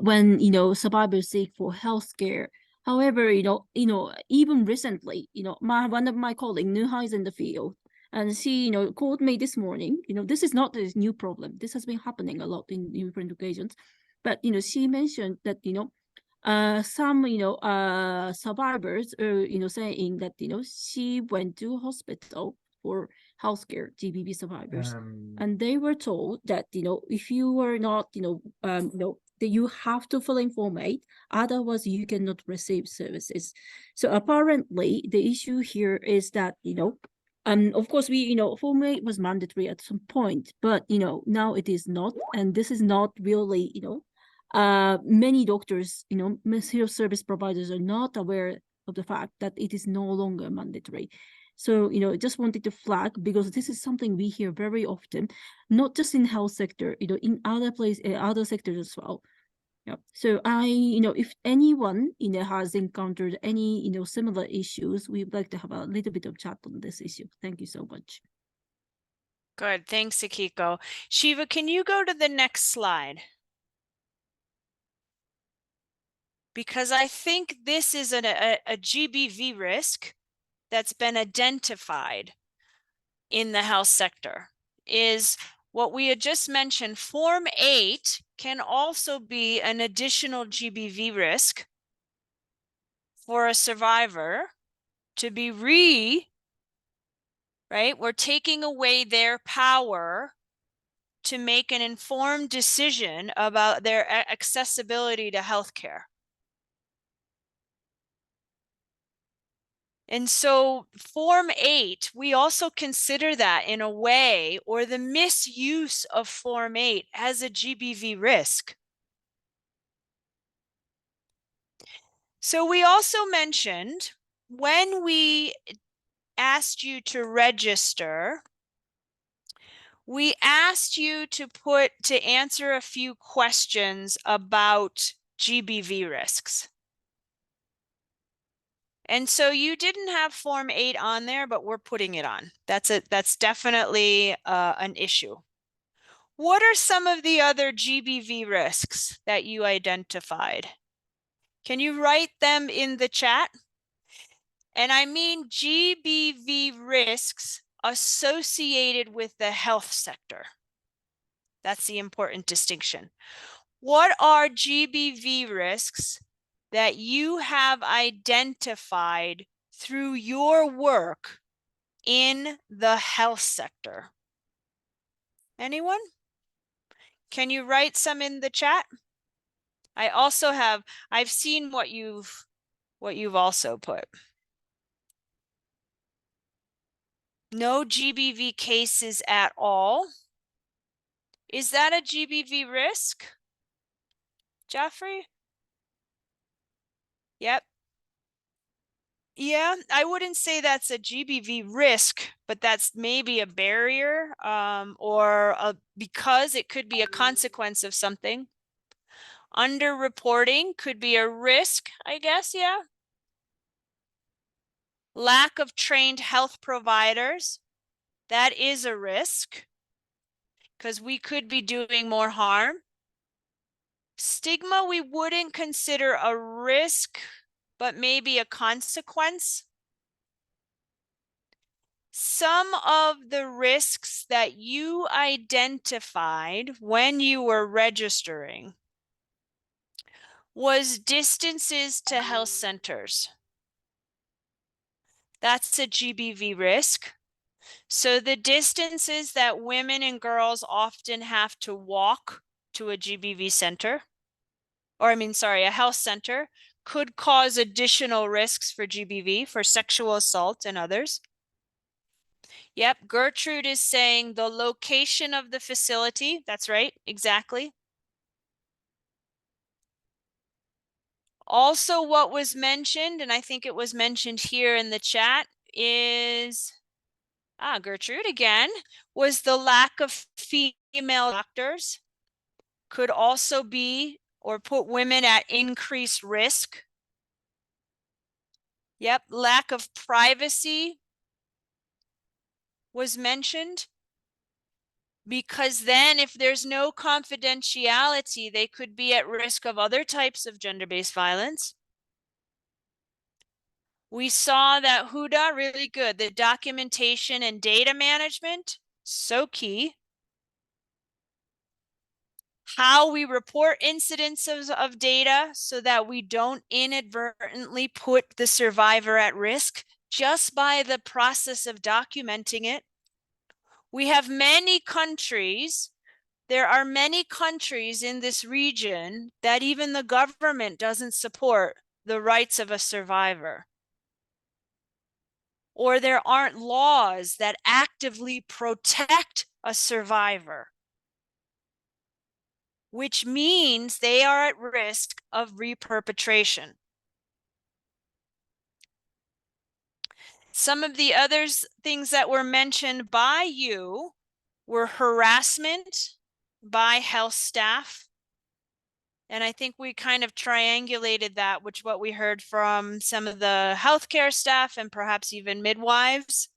when, survivors seek for healthcare. However, even recently, one of my colleagues, Nuha, is in the field, and she, called me this morning. This is not a new problem. This has been happening a lot in different occasions. But, she mentioned that, some survivors are saying that she went to hospital for healthcare, GBV survivors, and they were told that if you were not that you have to fill in Form 8, otherwise you cannot receive services. So apparently the issue here is that of course we Form 8 was mandatory at some point, but now it is not, and this is not really many doctors, health service providers are not aware of the fact that it is no longer mandatory. So, just wanted to flag, because this is something we hear very often, not just in health sector, in other sectors as well. Yeah. So if anyone, has encountered any, similar issues, we'd like to have a little bit of chat on this issue. Thank you so much. Good. Thanks, Akiko. Shiva, can you go to the next slide? Because I think this is a GBV risk that's been identified in the health sector, is what we had just mentioned. Form 8 can also be an additional GBV risk for a survivor to be right? We're taking away their power to make an informed decision about their accessibility to healthcare. And so Form 8, we also consider that in a way, or the misuse of Form 8 as a GBV risk. So we also mentioned when we asked you to register, we asked you to answer a few questions about GBV risks. And so you didn't have Form 8 on there, but we're putting it on. That's definitely an issue. What are some of the other GBV risks that you identified? Can you write them in the chat? And I mean GBV risks associated with the health sector. That's the important distinction. What are GBV risks that you have identified through your work in the health sector? Anyone? Can you write some in the chat? I've seen what you've also put. No GBV cases at all. Is that a GBV risk? Jeffrey? Yep. Yeah, I wouldn't say that's a GBV risk, but that's maybe a barrier, because it could be a consequence of something. Underreporting could be a risk, I guess, yeah. Lack of trained health providers, that is a risk, because we could be doing more harm. Stigma, we wouldn't consider a risk, but maybe a consequence. Some of the risks that you identified when you were registering was distances to health centers. That's a GBV risk. So the distances that women and girls often have to walk to a GBV center, a health center, could cause additional risks for GBV, for sexual assault and others. Yep, Gertrude is saying the location of the facility. That's right, exactly. Also, what was mentioned, and I think it was mentioned here in the chat, is, Gertrude again, was the lack of female doctors. Could also be, or put women at increased risk. Yep, lack of privacy was mentioned. Because then if there's no confidentiality, they could be at risk of other types of gender-based violence. We saw that Huda, really good. The documentation and data management, so key. How we report incidents of data so that we don't inadvertently put the survivor at risk just by the process of documenting it. We have many countries. There are many countries in this region that even the government doesn't support the rights of a survivor. Or there aren't laws that actively protect a survivor. which means they are at risk of reperpetration. Some of the other things that were mentioned by you were harassment by health staff. And I think we kind of triangulated that, which what we heard from some of the healthcare staff and perhaps even midwives.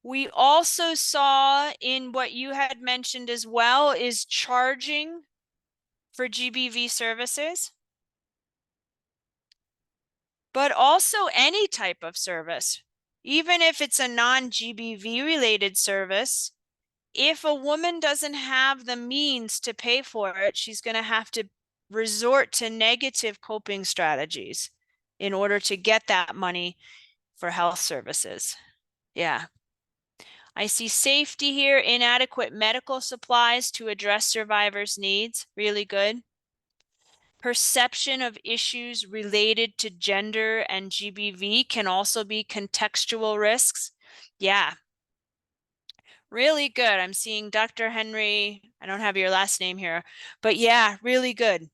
We also saw in what you had mentioned as well is charging for GBV services, but also any type of service, even if it's a non-GBV related service. If a woman doesn't have the means to pay for it, she's going to have to resort to negative coping strategies in order to get that money for health services. Yeah. I see safety here, inadequate medical supplies to address survivors' needs. Really good. Perception of issues related to gender and GBV can also be contextual risks. Yeah. Really good. I'm seeing Dr. Henry. I don't have your last name here, but yeah, really good.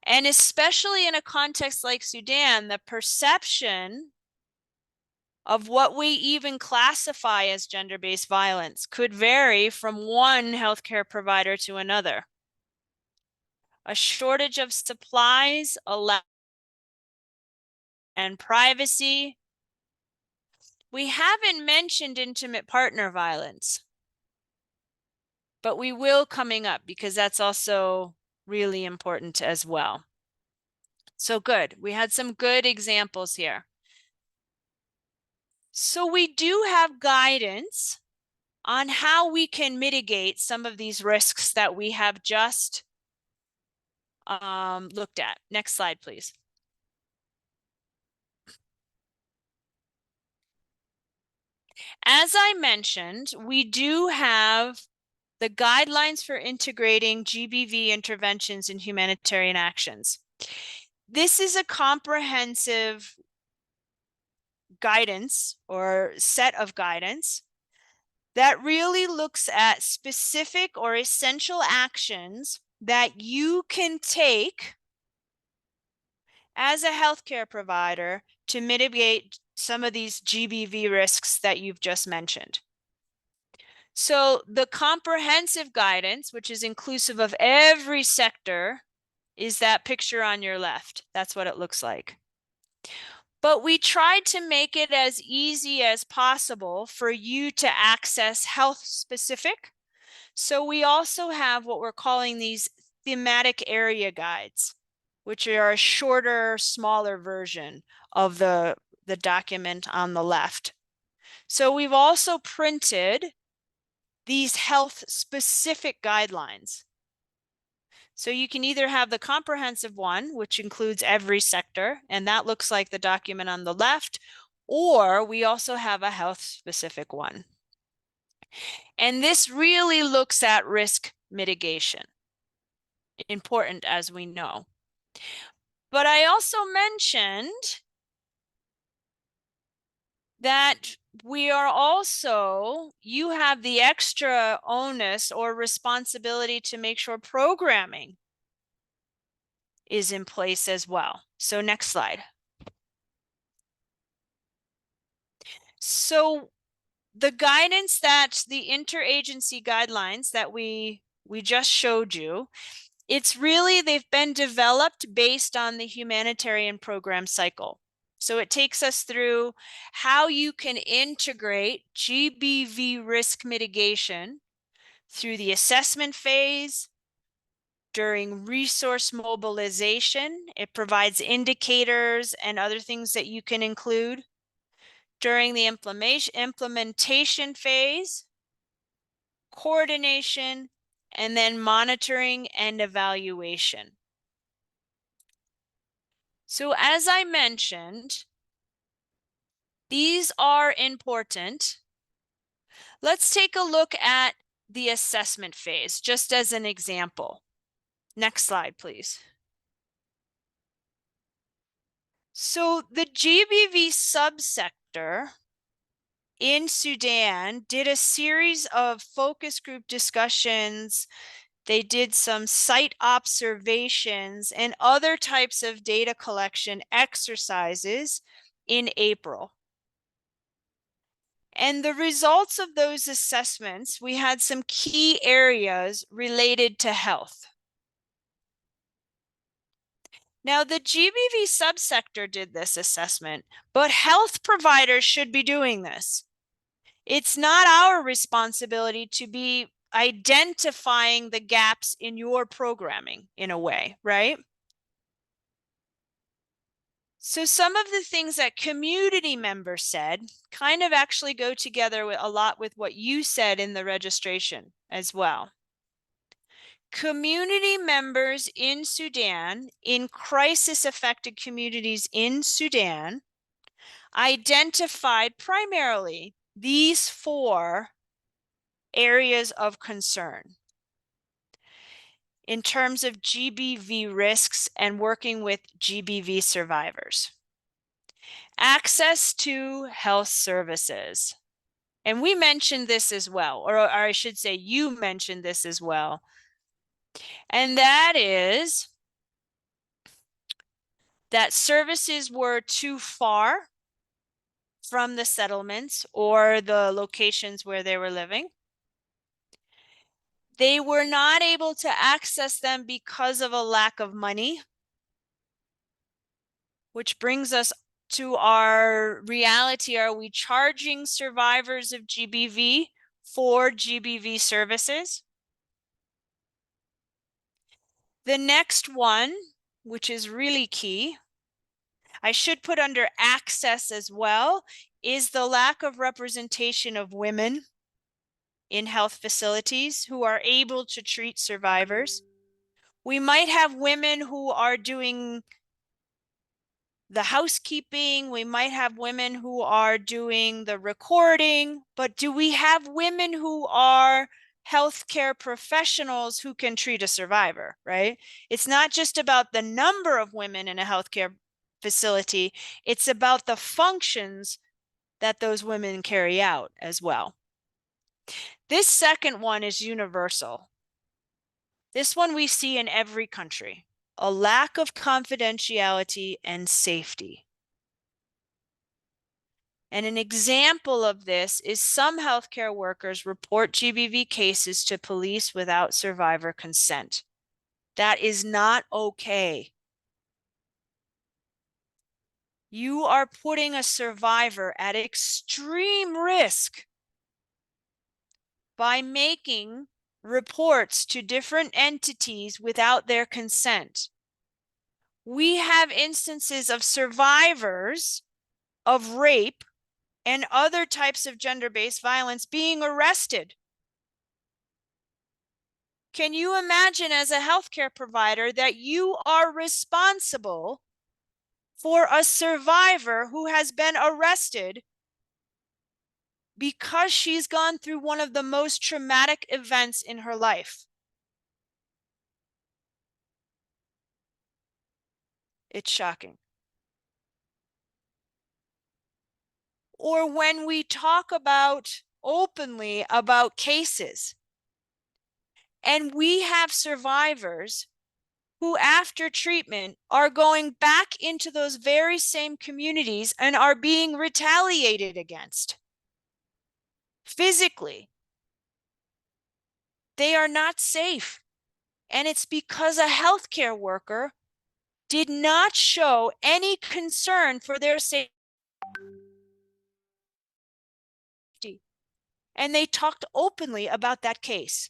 And especially in a context like Sudan, the perception of what we even classify as gender-based violence could vary from one healthcare provider to another. A shortage of supplies, and privacy. We haven't mentioned intimate partner violence, but we will coming up because that's also really important as well. So good. We had some good examples here. So we do have guidance on how we can mitigate some of these risks that we have just looked at. Next slide, please. As I mentioned, we do have the guidelines for integrating GBV interventions in humanitarian actions. This is a comprehensive guidance or set of guidance that really looks at specific or essential actions that you can take as a healthcare provider to mitigate some of these GBV risks that you've just mentioned. So the comprehensive guidance, which is inclusive of every sector, is that picture on your left. That's what it looks like. But we tried to make it as easy as possible for you to access health specific. So we also have what we're calling these thematic area guides, which are a shorter, smaller version of the document on the left. So we've also printed these health specific guidelines. So you can either have the comprehensive one, which includes every sector, and that looks like the document on the left, or we also have a health specific one. And this really looks at risk mitigation, important as we know. But I also mentioned that we are also, you have the extra onus or responsibility to make sure programming is in place as well. So next slide. So the guidance that the interagency guidelines that we just showed you, it's really, they've been developed based on the humanitarian program cycle. So it takes us through how you can integrate GBV risk mitigation through the assessment phase, during resource mobilization. It provides indicators and other things that you can include. During the implementation phase, coordination, and then monitoring and evaluation. So as I mentioned, these are important. Let's take a look at the assessment phase, just as an example. Next slide, please. So the GBV subsector in Sudan did a series of focus group discussions. They did some site observations and other types of data collection exercises in April. And the results of those assessments, we had some key areas related to health. Now, the GBV subsector did this assessment, but health providers should be doing this. It's not our responsibility to be identifying the gaps in your programming in a way, right? So some of the things that community members said kind of actually go together with a lot with what you said in the registration as well. Community members in Sudan, in crisis-affected communities in Sudan, identified primarily these 4 areas of concern in terms of GBV risks and working with GBV survivors. Access to health services. And we mentioned this as well, or I should say you mentioned this as well. And that is that services were too far from the settlements or the locations where they were living. They were not able to access them because of a lack of money, which brings us to our reality. Are we charging survivors of GBV for GBV services? The next one, which is really key, I should put under access as well, is the lack of representation of women in health facilities who are able to treat survivors. We might have women who are doing the housekeeping. We might have women who are doing the recording, but do we have women who are healthcare professionals who can treat a survivor, right? It's not just about the number of women in a healthcare facility, it's about the functions that those women carry out as well. This second one is universal. This one we see in every country, a lack of confidentiality and safety. And an example of this is some healthcare workers report GBV cases to police without survivor consent. That is not okay. You are putting a survivor at extreme risk by making reports to different entities without their consent. We have instances of survivors of rape and other types of gender-based violence being arrested. Can you imagine as a healthcare provider that you are responsible for a survivor who has been arrested because she's gone through one of the most traumatic events in her life? It's shocking. Or when we talk about openly about cases, and we have survivors who after treatment are going back into those very same communities and are being retaliated against physically. They are not safe. And it's because a healthcare worker did not show any concern for their safety. And they talked openly about that case.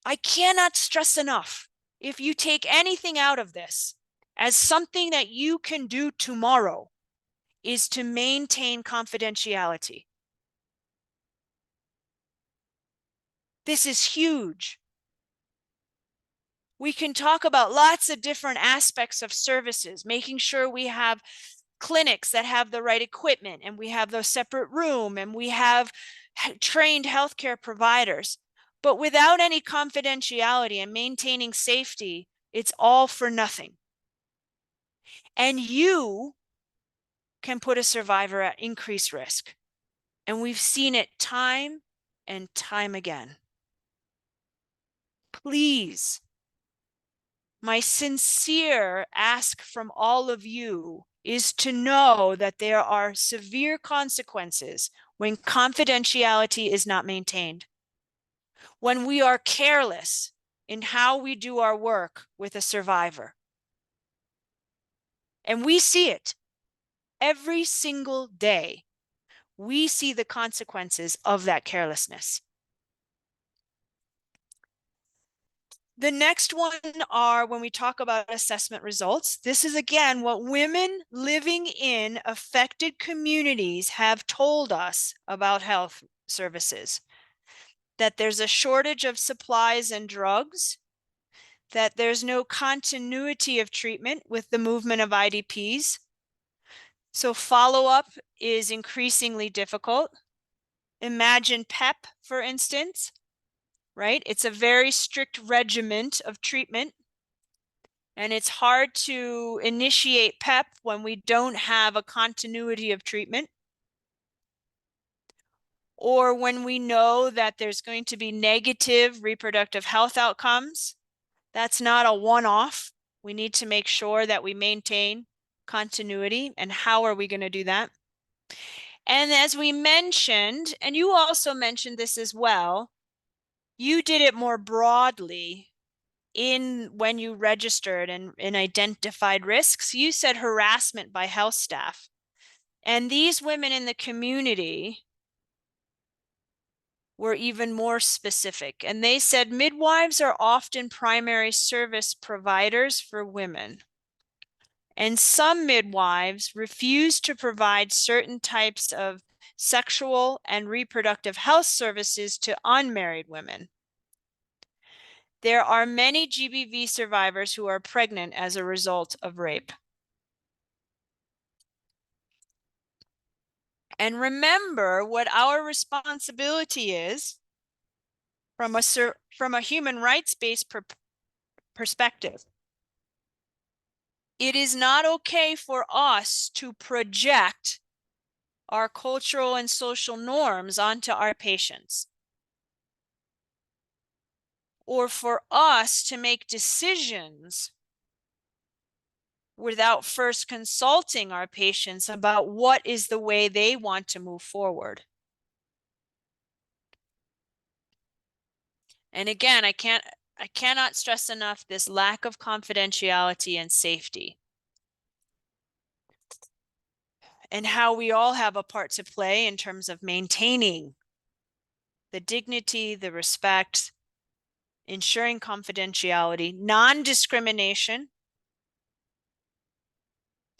I cannot stress enough, if you take anything out of this as something that you can do tomorrow, is to maintain confidentiality. This is huge. We can talk about lots of different aspects of services, making sure we have clinics that have the right equipment, and we have the separate room, and we have trained healthcare providers. But without any confidentiality and maintaining safety, it's all for nothing. And you can put a survivor at increased risk. And we've seen it time and time again. Please, my sincere ask from all of you is to know that there are severe consequences when confidentiality is not maintained. When we are careless in how we do our work with a survivor. And we see it every single day. We see the consequences of that carelessness. The next one are when we talk about assessment results. This is again what women living in affected communities have told us about health services. That there's a shortage of supplies and drugs, that there's no continuity of treatment with the movement of IDPs. So follow-up is increasingly difficult. Imagine PEP, for instance, right? It's a very strict regimen of treatment. And it's hard to initiate PEP when we don't have a continuity of treatment. Or when we know that there's going to be negative reproductive health outcomes. That's not a one-off. We need to make sure that we maintain continuity. And how are we going to do that? And as we mentioned, and you also mentioned this as well, you did it more broadly in when you registered and identified risks. You said harassment by health staff. And these women in the community were even more specific. And they said midwives are often primary service providers for women. And some midwives refuse to provide certain types of sexual and reproductive health services to unmarried women. There are many GBV survivors who are pregnant as a result of rape. And remember what our responsibility is from a human rights-based perspective. It is not okay for us to project our cultural and social norms onto our patients, or for us to make decisions without first consulting our patients about what is the way they want to move forward. And again, I cannot stress enough this lack of confidentiality and safety. And how we all have a part to play in terms of maintaining the dignity, the respect, ensuring confidentiality, non-discrimination.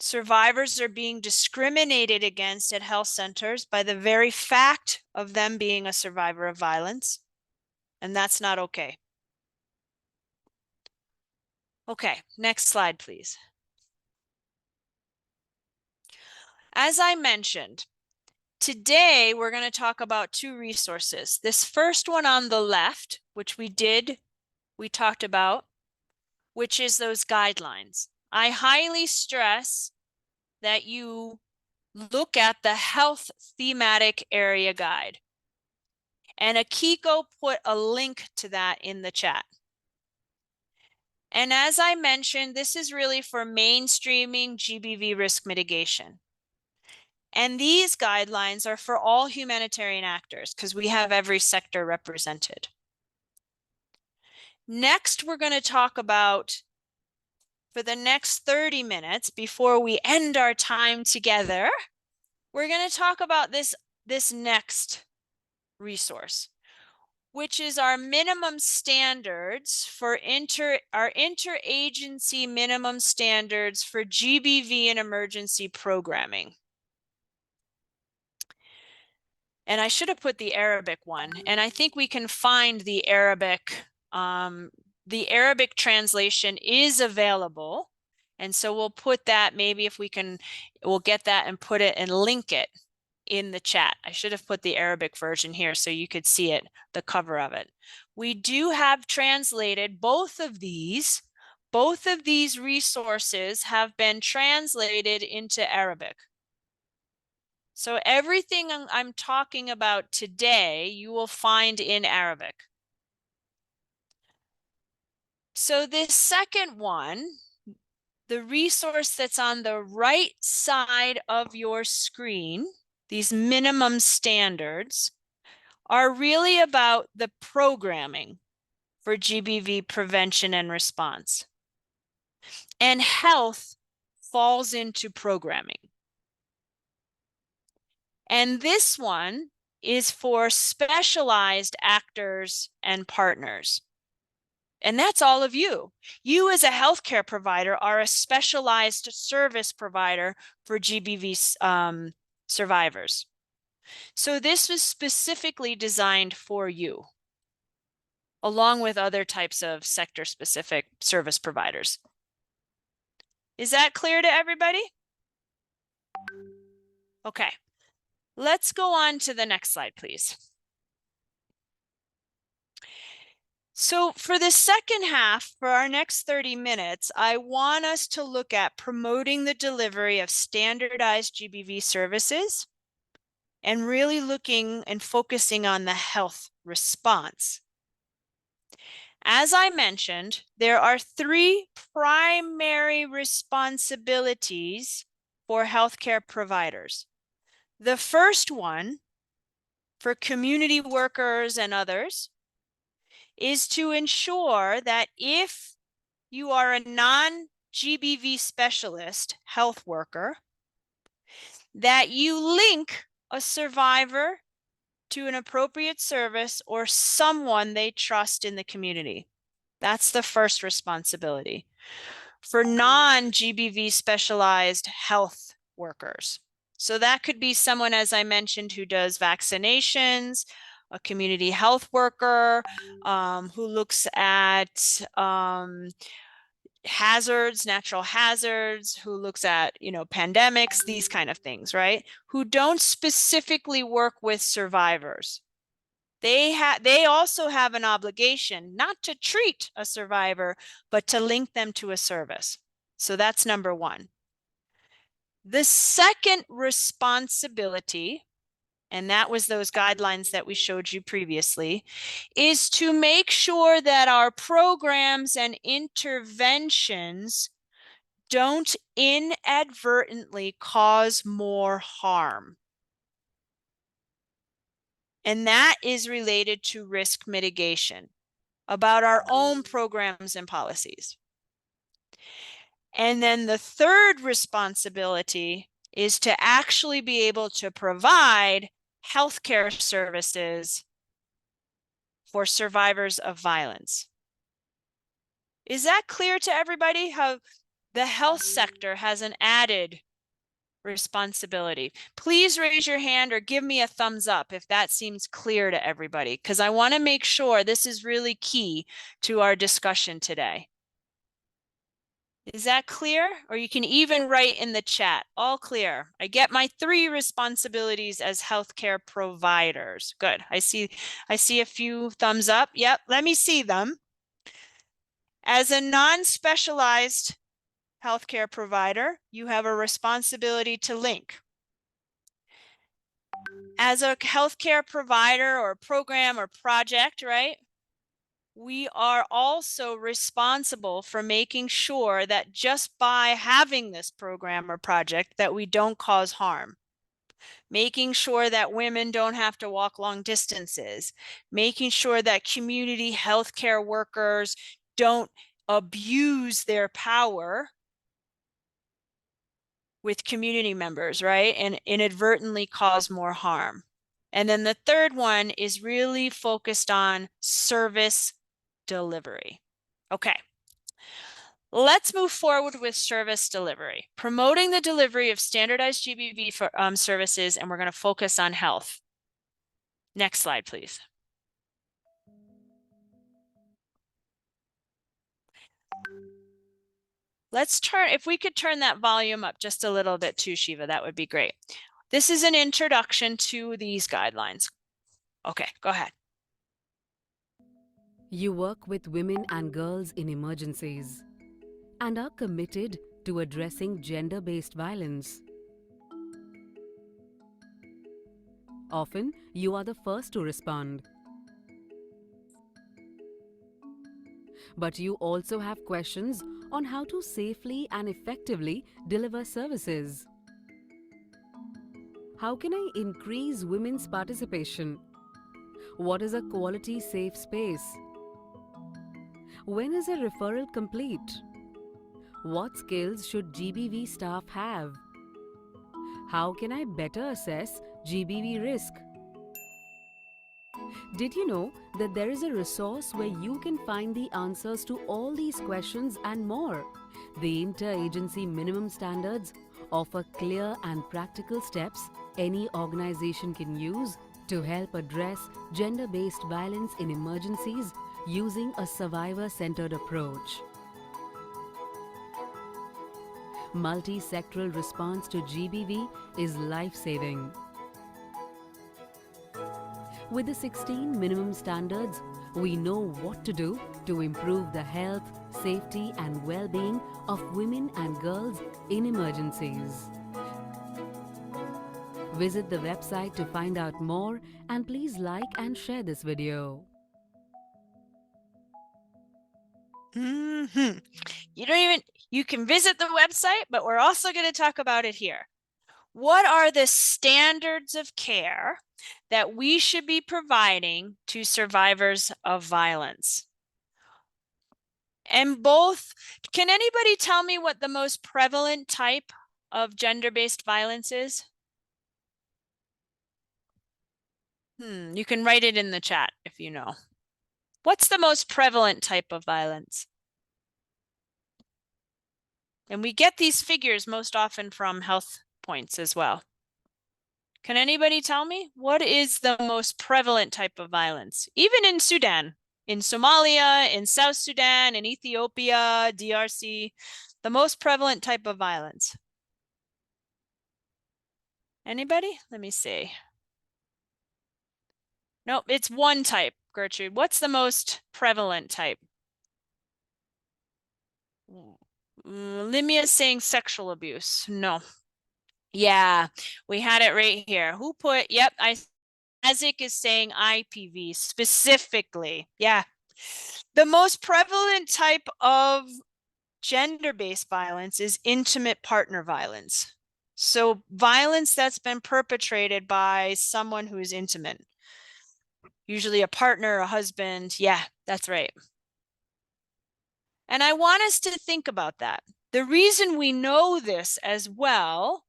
Survivors are being discriminated against at health centers by the very fact of them being a survivor of violence, and that's not okay. Okay, next slide, please. As I mentioned, today we're going to talk about two resources. This first one on the left, which we talked about, which is those guidelines. I highly stress that you look at the health thematic area guide. And Akiko put a link to that in the chat. And as I mentioned, this is really for mainstreaming GBV risk mitigation. And these guidelines are for all humanitarian actors because we have every sector represented. Next, we're going to talk about, for the next 30 minutes before we end our time together, we're going to talk about this next resource, which is our minimum standards for our interagency minimum standards for GBV and emergency programming. And I should have put the Arabic one, and I think we can find the Arabic. The Arabic translation is available. And so we'll put that, maybe if we can, we'll get that and put it and link it in the chat. I should have put the Arabic version here so you could see it, the cover of it. We do have translated both of these. Both of these resources have been translated into Arabic. So everything I'm talking about today, you will find in Arabic. So this second one, the resource that's on the right side of your screen, these minimum standards, are really about the programming for GBV prevention and response. And health falls into programming. And this one is for specialized actors and partners. And that's all of you. You as a healthcare provider are a specialized service provider for GBV survivors. So this was specifically designed for you, along with other types of sector-specific service providers. Is that clear to everybody? Okay, let's go on to the next slide, please. So for the second half, for our next 30 minutes, I want us to look at promoting the delivery of standardized GBV services and really looking and focusing on the health response. As I mentioned, there are 3 primary responsibilities for healthcare providers. The first one, for community workers and others, is to ensure that if you are a non-GBV specialist health worker, that you link a survivor to an appropriate service or someone they trust in the community. That's the first responsibility for non-GBV specialized health workers. So that could be someone, as I mentioned, who does vaccinations, a community health worker who looks at hazards, natural hazards, who looks at, pandemics, these kind of things, right? Who don't specifically work with survivors. They also have an obligation not to treat a survivor, but to link them to a service. So that's number one. The second responsibility, and that was those guidelines that we showed you previously, is to make sure that our programs and interventions don't inadvertently cause more harm. And that is related to risk mitigation, about our own programs and policies. And then the third responsibility is to actually be able to provide healthcare services for survivors of violence. Is that clear to everybody, how the health sector has an added responsibility? Please raise your hand or give me a thumbs up if that seems clear to everybody, because I want to make sure this is really key to our discussion today. Is that clear? Or you can even write in the chat, all clear. I get my 3 responsibilities as healthcare providers. Good. I see a few thumbs up. Yep, let me see them. As a non-specialized healthcare provider, you have a responsibility to link. As a healthcare provider or program or project, right? We are also responsible for making sure that just by having this program or project that we don't cause harm. Making sure that women don't have to walk long distances. Making sure that community healthcare workers don't abuse their power with community members, right? And inadvertently cause more harm. And then the third one is really focused on service delivery. Okay. Let's move forward with service delivery, promoting the delivery of standardized GBV services, and we're going to focus on health. Next slide, please. If we could turn that volume up just a little bit too, Shiva, that would be great. This is an introduction to these guidelines. Okay, go ahead. You work with women and girls in emergencies and are committed to addressing gender-based violence. Often, you are the first to respond. But you also have questions on how to safely and effectively deliver services. How can I increase women's participation? What is a quality safe space? When is a referral complete? What skills should GBV staff have? How can I better assess GBV risk? Did you know that there is a resource where you can find the answers to all these questions and more? The Interagency Minimum Standards offer clear and practical steps any organization can use to help address gender-based violence in emergencies using a survivor-centered approach. Multi-sectoral response to GBV is life-saving. With the 16 minimum standards, we know what to do to improve the health, safety and well-being of women and girls in emergencies. Visit the website to find out more and please like and share this video. You can visit the website, but we're also going to talk about it here. What are the standards of care that we should be providing to survivors of violence? And both, can anybody tell me what the most prevalent type of gender-based violence is? You can write it in the chat if you know. What's the most prevalent type of violence? And we get these figures most often from health points as well. Can anybody tell me what is the most prevalent type of violence? Even in Sudan, in Somalia, in South Sudan, in Ethiopia, DRC, the most prevalent type of violence. Anybody? Let me see. Nope, it's one type, Gertrude. What's the most prevalent type? Limia is saying sexual abuse. No. Yeah, we had it right here. Who put, yep, Isaac is saying IPV specifically. Yeah. The most prevalent type of gender-based violence is intimate partner violence. So violence that's been perpetrated by someone who is intimate. Usually a partner, a husband. Yeah, that's right. And I want us to think about that. The reason we know this as well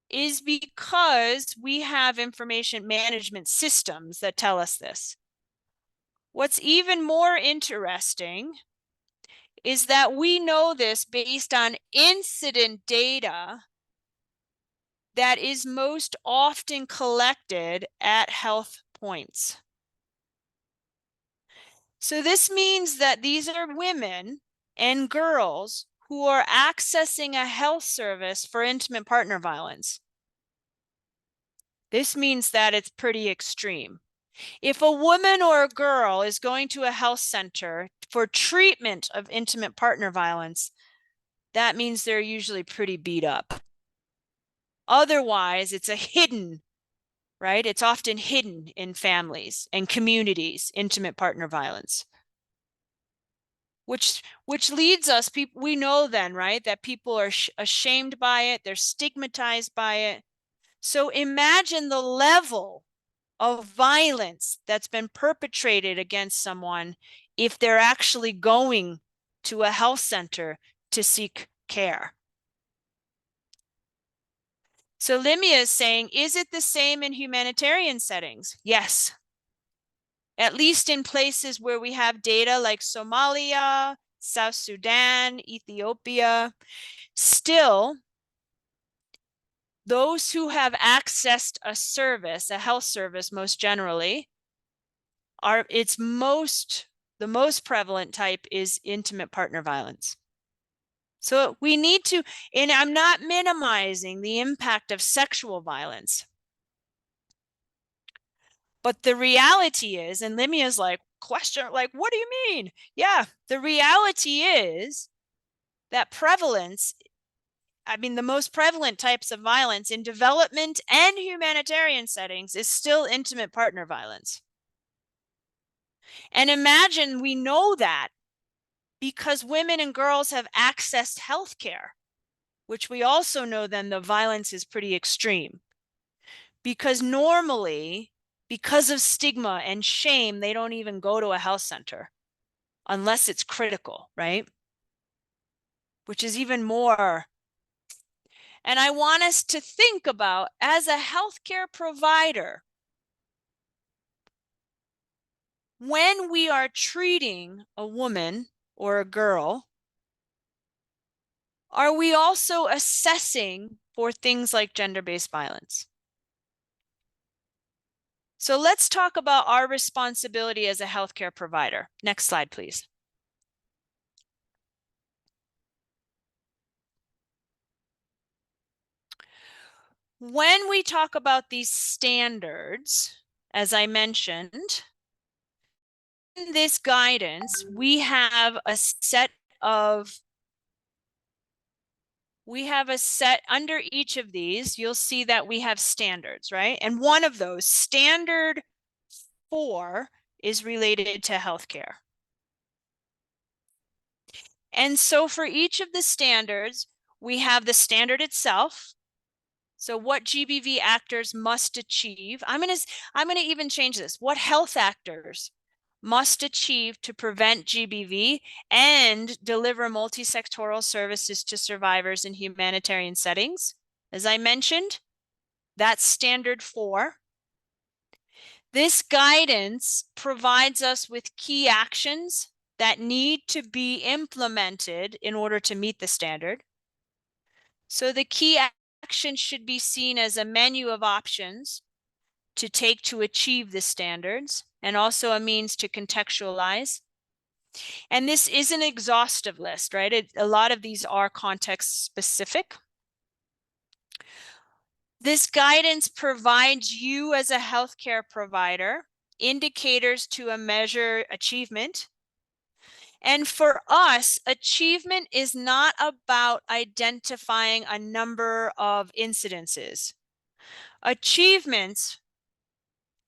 is because we have information management systems that tell us this. What's even more interesting is that we know this based on incident data that is most often collected at health points. So this means that these are women and girls who are accessing a health service for intimate partner violence. This means that it's pretty extreme. If a woman or a girl is going to a health center for treatment of intimate partner violence, that means they're usually pretty beat up. Otherwise, it's a hidden, right? It's often hidden in families and communities, intimate partner violence. Which leads us, we know then, right, that people are ashamed by it, they're stigmatized by it. So imagine the level of violence that's been perpetrated against someone if they're actually going to a health center to seek care. So Limia is saying, is it the same in humanitarian settings? Yes. At least in places where we have data like Somalia, South Sudan, Ethiopia. Still, those who have accessed a service, a health service most generally, the most prevalent type is intimate partner violence. So we need to, and I'm not minimizing the impact of sexual violence. But the reality is, and Limia's like, question, like, what do you mean? Yeah, the reality is that prevalence I mean, the most prevalent types of violence in development and humanitarian settings is still intimate partner violence. And imagine we know that because women and girls have accessed healthcare, which we also know then the violence is pretty extreme. Because normally, because of stigma and shame, they don't even go to a health center unless it's critical, right? Which is even more. And I want us to think about, as a healthcare provider, when we are treating a woman or a girl, are we also assessing for things like gender-based violence? So let's talk about our responsibility as a healthcare provider. Next slide, please. When we talk about these standards, as I mentioned, in this guidance, we have a set under each of these, you'll see that we have standards, right? And one of those, standard 4, is related to healthcare. And so for each of the standards, we have the standard itself. So what GBV actors must achieve. I'm gonna even change this. What health actors must achieve to prevent GBV and deliver multi-sectoral services to survivors in humanitarian settings. As I mentioned, that's standard 4. This guidance provides us with key actions that need to be implemented in order to meet the standard. So the key action should be seen as a menu of options to take to achieve the standards, and also a means to contextualize. And this is an exhaustive list, right? A lot of these are context specific. This guidance provides you as a healthcare provider indicators to measure achievement. And for us, achievement is not about identifying a number of incidences. Achievements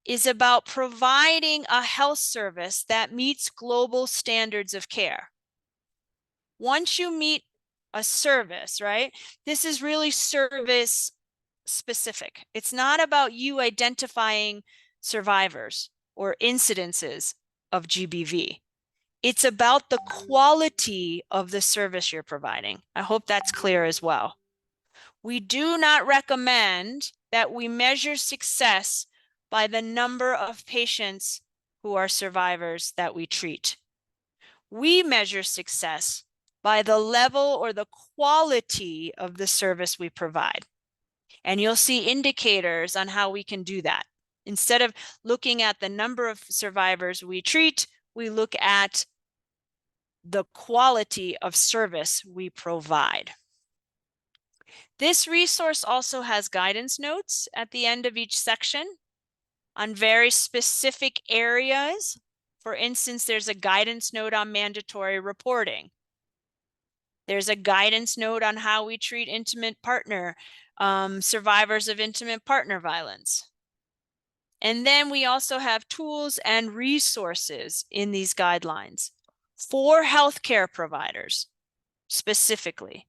is about providing a health service that meets global standards of care. Once you meet a service, right? This is really service specific. It's not about you identifying survivors or incidences of GBV. It's about the quality of the service you're providing. I hope that's clear as well. We do not recommend that we measure success by the number of patients who are survivors that we treat. We measure success by the level or the quality of the service we provide. And you'll see indicators on how we can do that. Instead of looking at the number of survivors we treat, we look at the quality of service we provide. This resource also has guidance notes at the end of each section on very specific areas. For instance, there's a guidance note on mandatory reporting. There's a guidance note on how we treat intimate partner, survivors of intimate partner violence. And then we also have tools and resources in these guidelines for healthcare providers specifically.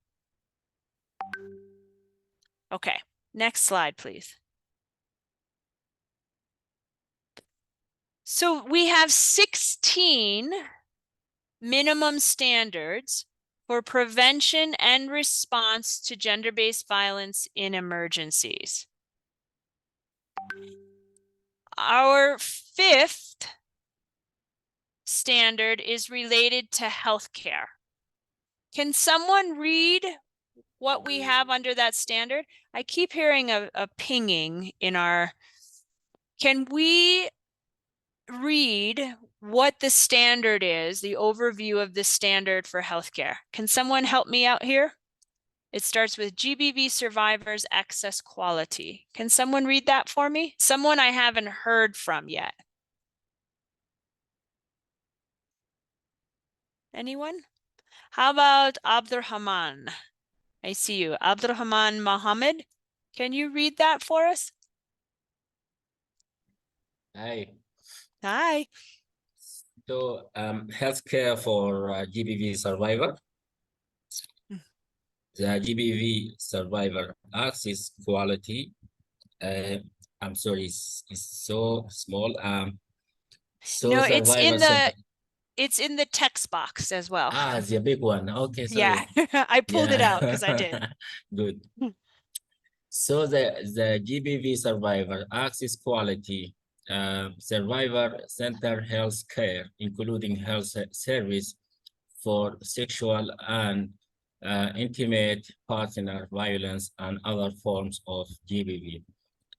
Okay, next slide, please. So we have 16 minimum standards for prevention and response to gender-based violence in emergencies. Our 5th standard is related to healthcare. Can someone read what we have under that standard? I keep hearing a pinging in our... Can we read what the standard is, the overview of the standard for healthcare? Can someone help me out here? It starts with GBV survivors access quality. Can someone read that for me? Someone I haven't heard from yet. Anyone? How about Abdurrahman? I see you. Abdurrahman Mohammed, can you read that for us? Hi. Hi. So, healthcare for GBV survivor. The GBV survivor access quality. I'm sorry, it's so small. So No, survivor center. it's in the text box as well. Ah, it's a big one. Okay, Yeah, sorry. I pulled it out Yeah. because I did. Good. So the GBV survivor access quality, survivor center health care, including health service for sexual and intimate partner violence and other forms of GBV,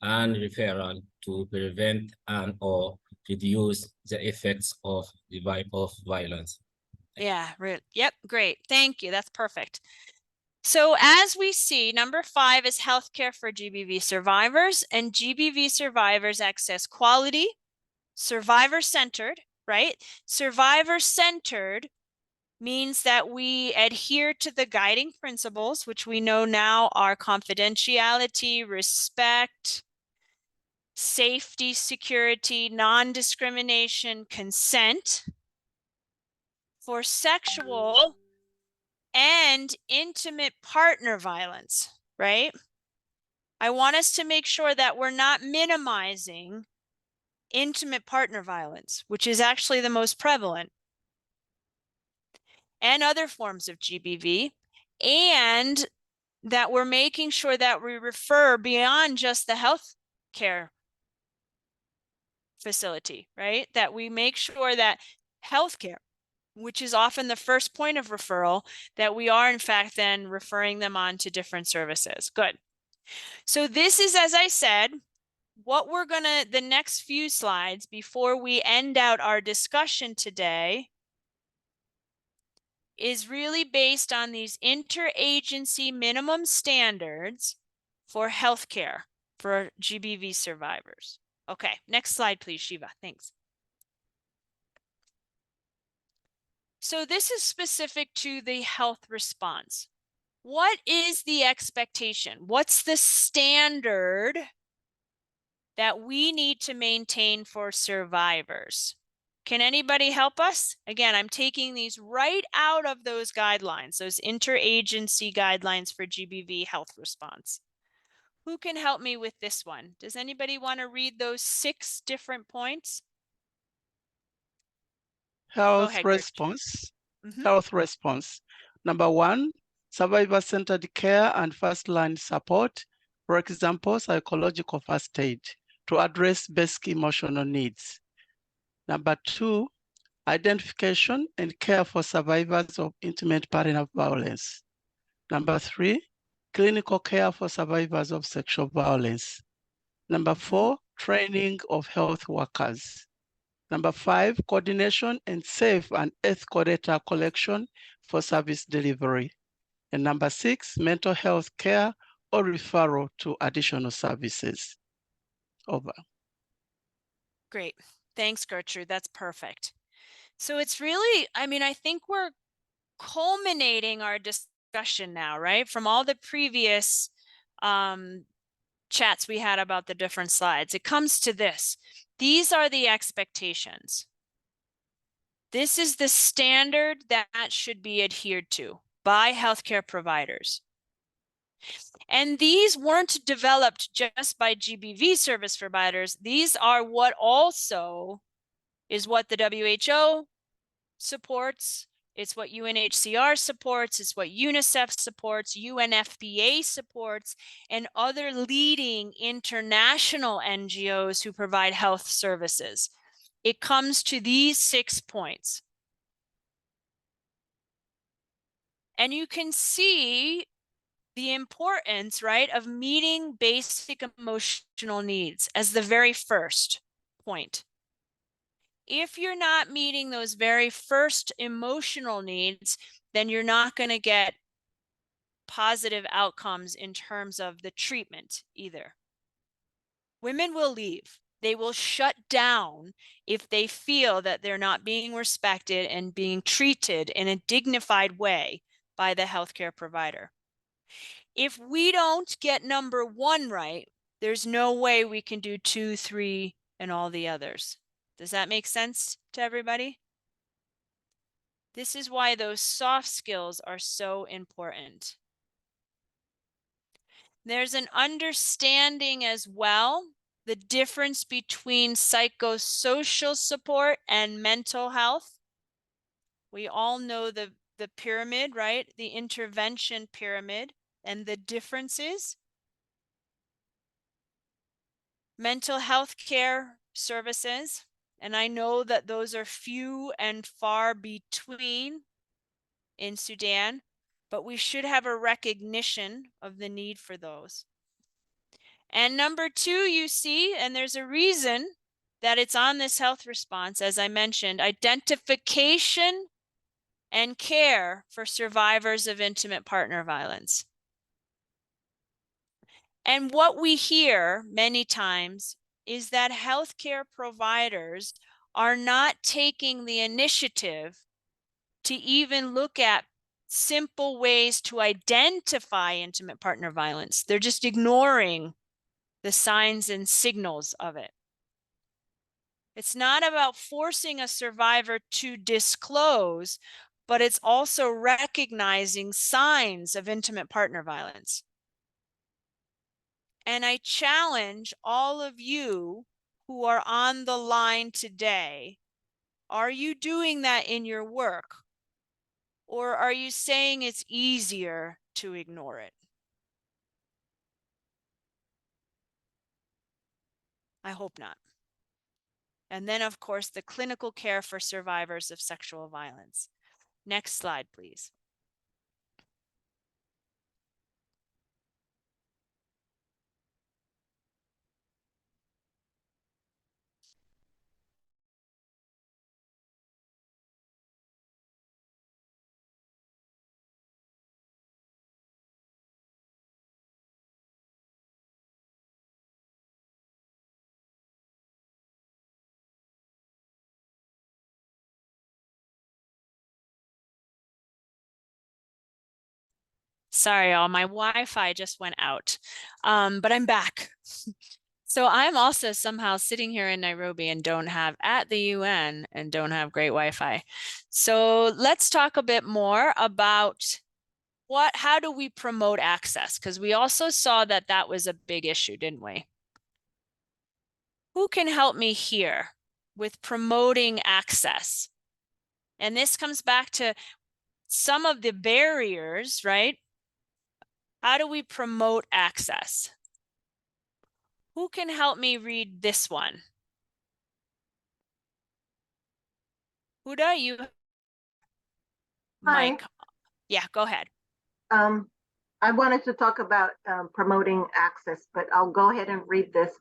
and referral to prevent and or reduce the effects of violence. Yeah, yep, great. Thank you. That's perfect. So as we see, number 5 is healthcare for GBV survivors, and GBV survivors access quality, survivor-centered, right? Survivor-centered means that we adhere to the guiding principles, which we know now are confidentiality, respect, safety, security, non-discrimination, consent for sexual and intimate partner violence, right? I want us to make sure that we're not minimizing intimate partner violence, which is actually the most prevalent, and other forms of GBV, and that we're making sure that we refer beyond just the health care facility, right? That we make sure that healthcare, which is often the first point of referral, that we are in fact then referring them on to different services. Good. So this is, as I said, what we're gonna, the next few slides before we end out our discussion today is really based on these interagency minimum standards for healthcare for GBV survivors. Okay, next slide, please, Shiva. Thanks. So this is specific to the health response. What is the expectation? What's the standard that we need to maintain for survivors? Can anybody help us? Again, I'm taking these right out of those guidelines, those interagency guidelines for GBV health response. Who can help me with this one? Does anybody want to read those 6 different points? Health response. Mm-hmm. Health response. Number 1, survivor-centered care and first-line support. For example, psychological first aid to address basic emotional needs. Number 2, identification and care for survivors of intimate partner violence. Number 3, clinical care for survivors of sexual violence. Number 4, training of health workers. Number 5, coordination and safe and ethical data collection for service delivery. And number 6, mental health care or referral to additional services. Over. Great. Thanks, Gertrude. That's perfect. So it's really, I mean, I think we're culminating our discussion now, right? From all the previous chats we had about the different slides. It comes to this. These are the expectations. This is the standard that should be adhered to by healthcare providers. And these weren't developed just by GBV service providers. These are what also is what the WHO supports. It's what UNHCR supports, it's what UNICEF supports, UNFPA supports, and other leading international NGOs who provide health services. It comes to these 6 points. And you can see the importance, right, of meeting basic emotional needs as the very first point. If you're not meeting those very first emotional needs, then you're not going to get positive outcomes in terms of the treatment either. Women will leave. They will shut down if they feel that they're not being respected and being treated in a dignified way by the healthcare provider. If we don't get number 1 right, there's no way we can do 2, 3, and all the others. Does that make sense to everybody? This is why those soft skills are so important. There's an understanding as well, the difference between psychosocial support and mental health. We all know the pyramid, right? The intervention pyramid and the differences. Mental health care services, and I know that those are few and far between in Sudan, but we should have a recognition of the need for those. And number 2, you see, and there's a reason that it's on this health response, as I mentioned, identification and care for survivors of intimate partner violence. And what we hear many times is that healthcare providers are not taking the initiative to even look at simple ways to identify intimate partner violence. They're just ignoring the signs and signals of it. It's not about forcing a survivor to disclose, but it's also recognizing signs of intimate partner violence. And I challenge all of you who are on the line today, are you doing that in your work? Or are you saying it's easier to ignore it? I hope not. And then, of course, the clinical care for survivors of sexual violence. Next slide, please. Sorry, all my Wi-Fi just went out, but I'm back. So I'm also somehow sitting here in Nairobi and don't have at the UN and don't have great Wi-Fi. So let's talk a bit more about how do we promote access? Because we also saw that that was a big issue, didn't we? Who can help me here with promoting access? And this comes back to some of the barriers, right? How do we promote access? Who can help me read this one? Huda, you? Hi. Mike. Yeah, go ahead. I wanted to talk about promoting access, but I'll go ahead and read this.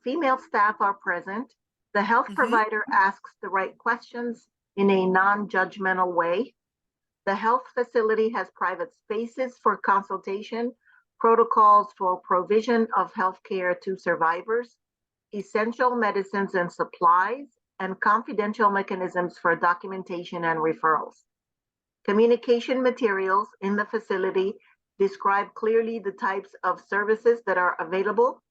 Female staff are present. The health provider asks the right questions in a non-judgmental way. The health facility has private spaces for consultation, protocols for provision of healthcare to survivors, essential medicines and supplies, and confidential mechanisms for documentation and referrals. Communication materials in the facility describe clearly the types of services that are available,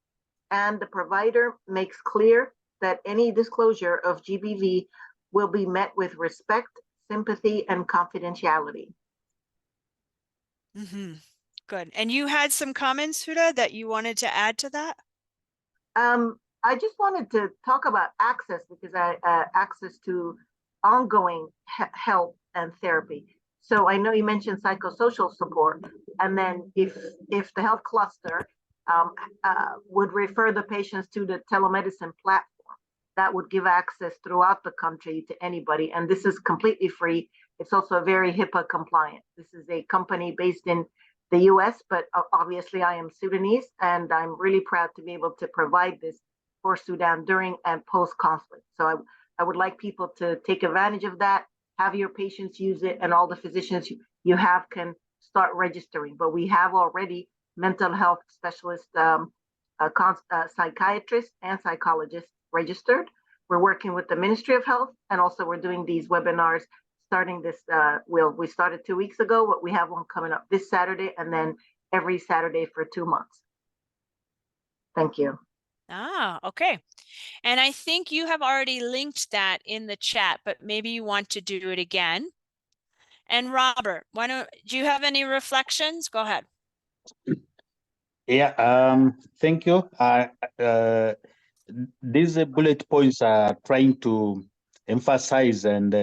and the provider makes clear that any disclosure of GBV will be met with respect, sympathy, and confidentiality. Good. And you had some comments, Huda, that you wanted to add to that? I just wanted to talk about access because access to ongoing help and therapy. So I know you mentioned psychosocial support, and then if the health cluster would refer the patients to the telemedicine platform, that would give access throughout the country to anybody. And this is completely free. It's also very HIPAA compliant. This is a company based in the US, but obviously I am Sudanese, and I'm really proud to be able to provide this for Sudan during and post-conflict. So I would like people to take advantage of that, have your patients use it, and all the physicians you have can start registering. But we have already mental health specialists, psychiatrists, and psychologists registered. We're working with the Ministry of Health, and also we're doing these webinars starting this, we started 2 weeks ago, but we have one coming up this Saturday, and then every Saturday for 2 months. Thank you. Okay. And I think you have already linked that in the chat, but maybe you want to do it again. And Robert, do you have any reflections? Go ahead. Yeah, thank you. These bullet points are trying to emphasize and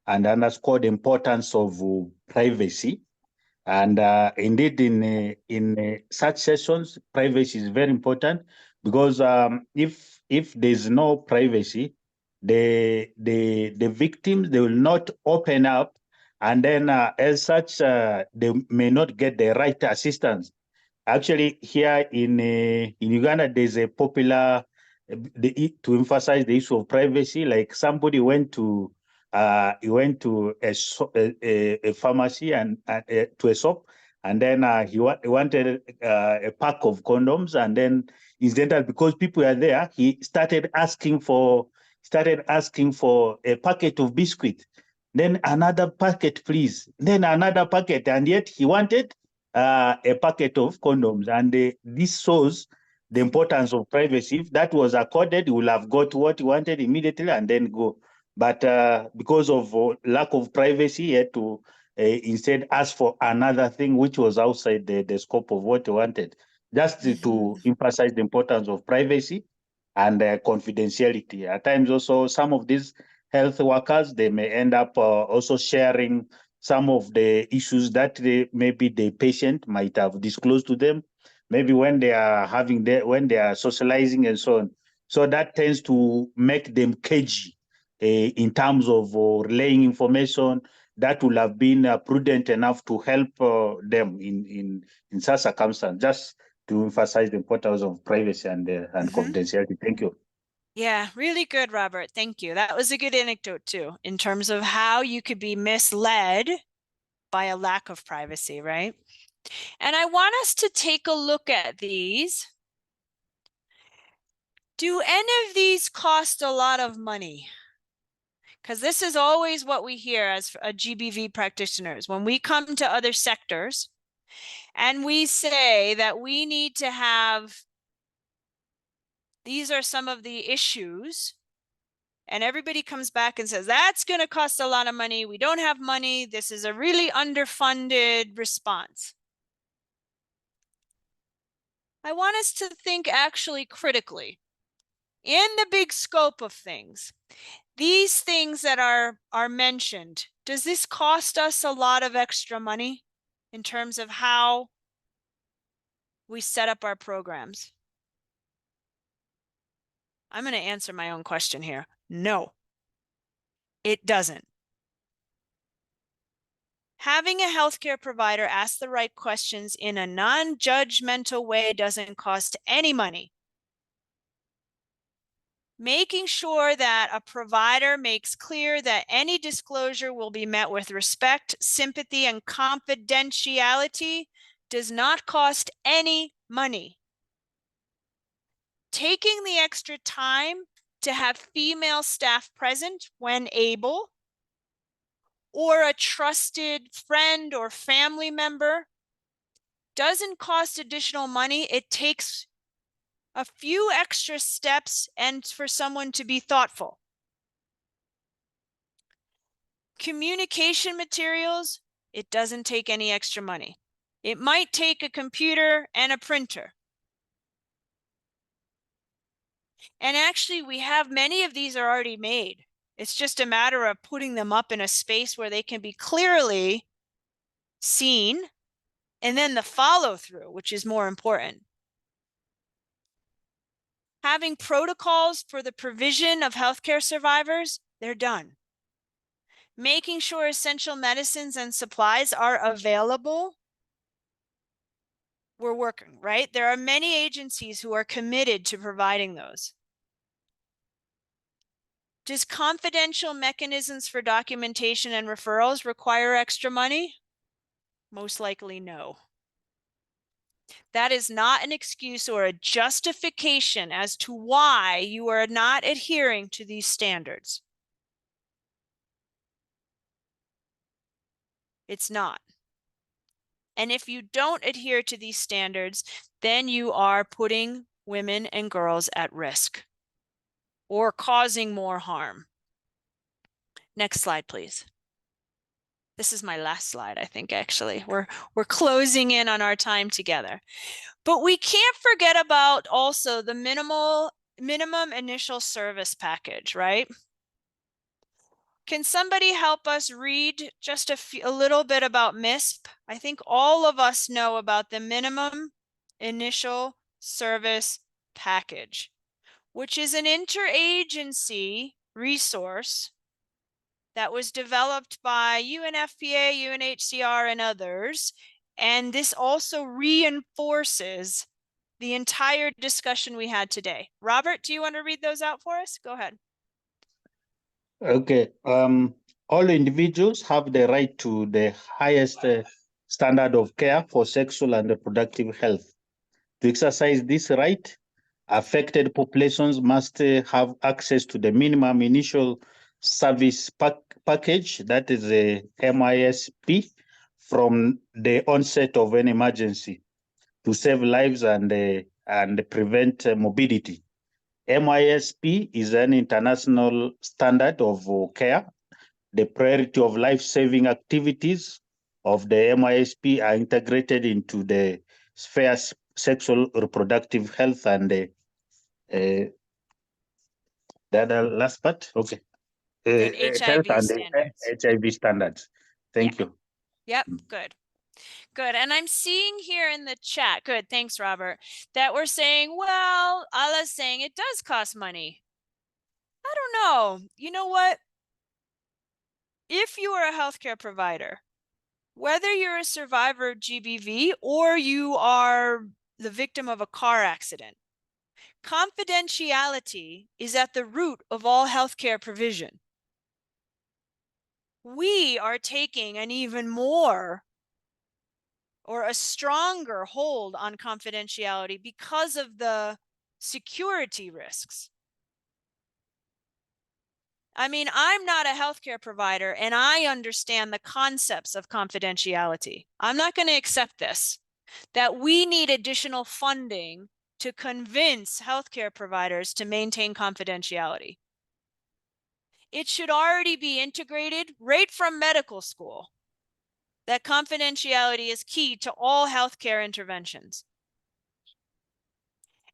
underscore the importance of privacy. And indeed, in such sessions, privacy is very important because if there's no privacy, the victims, they will not open up, and then as such, they may not get the right assistance. Actually, here in Uganda, there's a popular to emphasize the issue of privacy. Like somebody went to he went to a pharmacy and to a shop, and then he wanted a pack of condoms, and then incidentally, because people are there, he started asking for a packet of biscuit, then another packet, please, then another packet, and yet he wanted a packet of condoms. And this shows the importance of privacy. If that was accorded, he will have got what he wanted immediately and then go. But because of lack of privacy, he had to instead ask for another thing which was outside the scope of what he wanted. Just to emphasize the importance of privacy and confidentiality. At times also, some of these health workers, they may end up also sharing some of the issues that maybe the patient might have disclosed to them, maybe when they are when they are socializing and so on. So that tends to make them cagey in terms of relaying information that will have been prudent enough to help them in such circumstances. Just to emphasize the importance of privacy and confidentiality. Thank you. Yeah, really good, Robert. Thank you. That was a good anecdote too, in terms of how you could be misled by a lack of privacy, right? And I want us to take a look at these. Do any of these cost a lot of money? Because this is always what we hear as GBV practitioners. When we come to other sectors and we say that we need to have, these are some of the issues, and everybody comes back and says, that's going to cost a lot of money. We don't have money. This is a really underfunded response. I want us to think actually critically in the big scope of things. These things that are mentioned, does this cost us a lot of extra money in terms of how we set up our programs? I'm going to answer my own question here. No, it doesn't. Having a healthcare provider ask the right questions in a non-judgmental way doesn't cost any money. Making sure that a provider makes clear that any disclosure will be met with respect, sympathy, and confidentiality does not cost any money. Taking the extra time to have female staff present when able, or a trusted friend or family member, doesn't cost additional money. It takes a few extra steps and for someone to be thoughtful. Communication materials, it doesn't take any extra money. It might take a computer and a printer. And actually, we have many of these are already made. It's just a matter of putting them up in a space where they can be clearly seen, and then the follow through, which is more important. Having protocols for the provision of healthcare survivors, they're done. Making sure essential medicines and supplies are available, we're working, right? There are many agencies who are committed to providing those. Does confidential mechanisms for documentation and referrals require extra money? Most likely no. That is not an excuse or a justification as to why you are not adhering to these standards. It's not. And if you don't adhere to these standards, then you are putting women and girls at risk or causing more harm. Next slide, please. This is my last slide, I think, actually. We're closing in on our time together. But we can't forget about also the minimum initial service package, right? Can somebody help us read just a little bit about MISP? I think all of us know about the minimum initial service package, which is an interagency resource that was developed by UNFPA, UNHCR, and others. And this also reinforces the entire discussion we had today. Robert, do you want to read those out for us? Go ahead. Okay. All individuals have the right to the highest standard of care for sexual and reproductive health. To exercise this right, affected populations must have access to the minimum initial service package, that is a MISP, from the onset of an emergency to save lives and prevent morbidity. MISP is an international standard of care. The priority of life-saving activities of the MISP are integrated into the sphere sexual reproductive health and the other last part, okay. And Health HIV and standards. HIV standards. Thank you. Yep, good. Good. And I'm seeing here in the chat, good, thanks, Robert, that we're saying, well, Allah's saying it does cost money. I don't know. You know what? If you are a healthcare provider, whether you're a survivor of GBV or you are the victim of a car accident, confidentiality is at the root of all healthcare provision. We are taking an even more or a stronger hold on confidentiality because of the security risks. I mean, I'm not a healthcare provider and I understand the concepts of confidentiality. I'm not going to accept this, that we need additional funding to convince healthcare providers to maintain confidentiality. It should already be integrated right from medical school, that confidentiality is key to all healthcare interventions.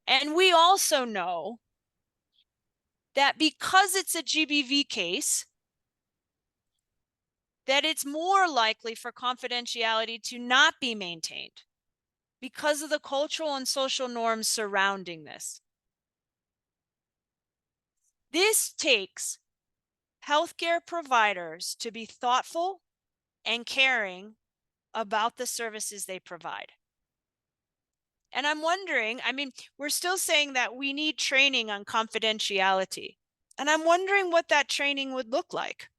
And we also know that because it's a GBV case, that it's more likely for confidentiality to not be maintained because of the cultural and social norms surrounding this. This takes healthcare providers to be thoughtful and caring about the services they provide. And I'm wondering, I mean, we're still saying that we need training on confidentiality. And I'm wondering what that training would look like.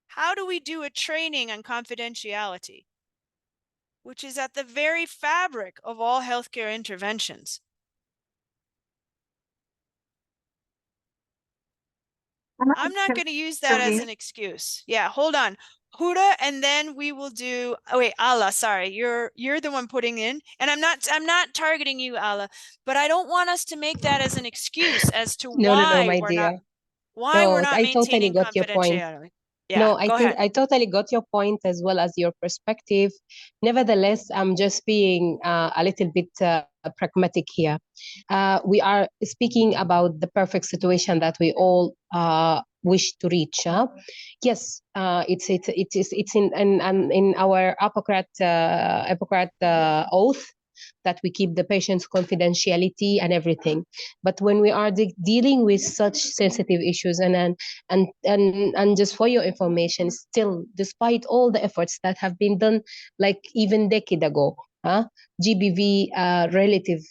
How do we do a training on confidentiality, which is at the very fabric of all healthcare interventions? I'm not going to use that as an excuse. Yeah, hold on. Huda, and then we will do, oh wait, Allah, sorry, you're the one putting in, and I'm not targeting you, Allah, but I don't want us to make that as an excuse as to No, why my we're dear. not I totally maintaining got your point. confidentiality. Yeah, go ahead. I totally got your point as well as your perspective. Nevertheless, I'm just being a little bit pragmatic here. We are speaking about the perfect situation that we all wish to reach. Yes, it's in our Hippocratic oath that we keep the patient's confidentiality and everything. But when we are dealing with such sensitive issues, and just for your information, still, despite all the efforts that have been done, like even decade ago, GBV relative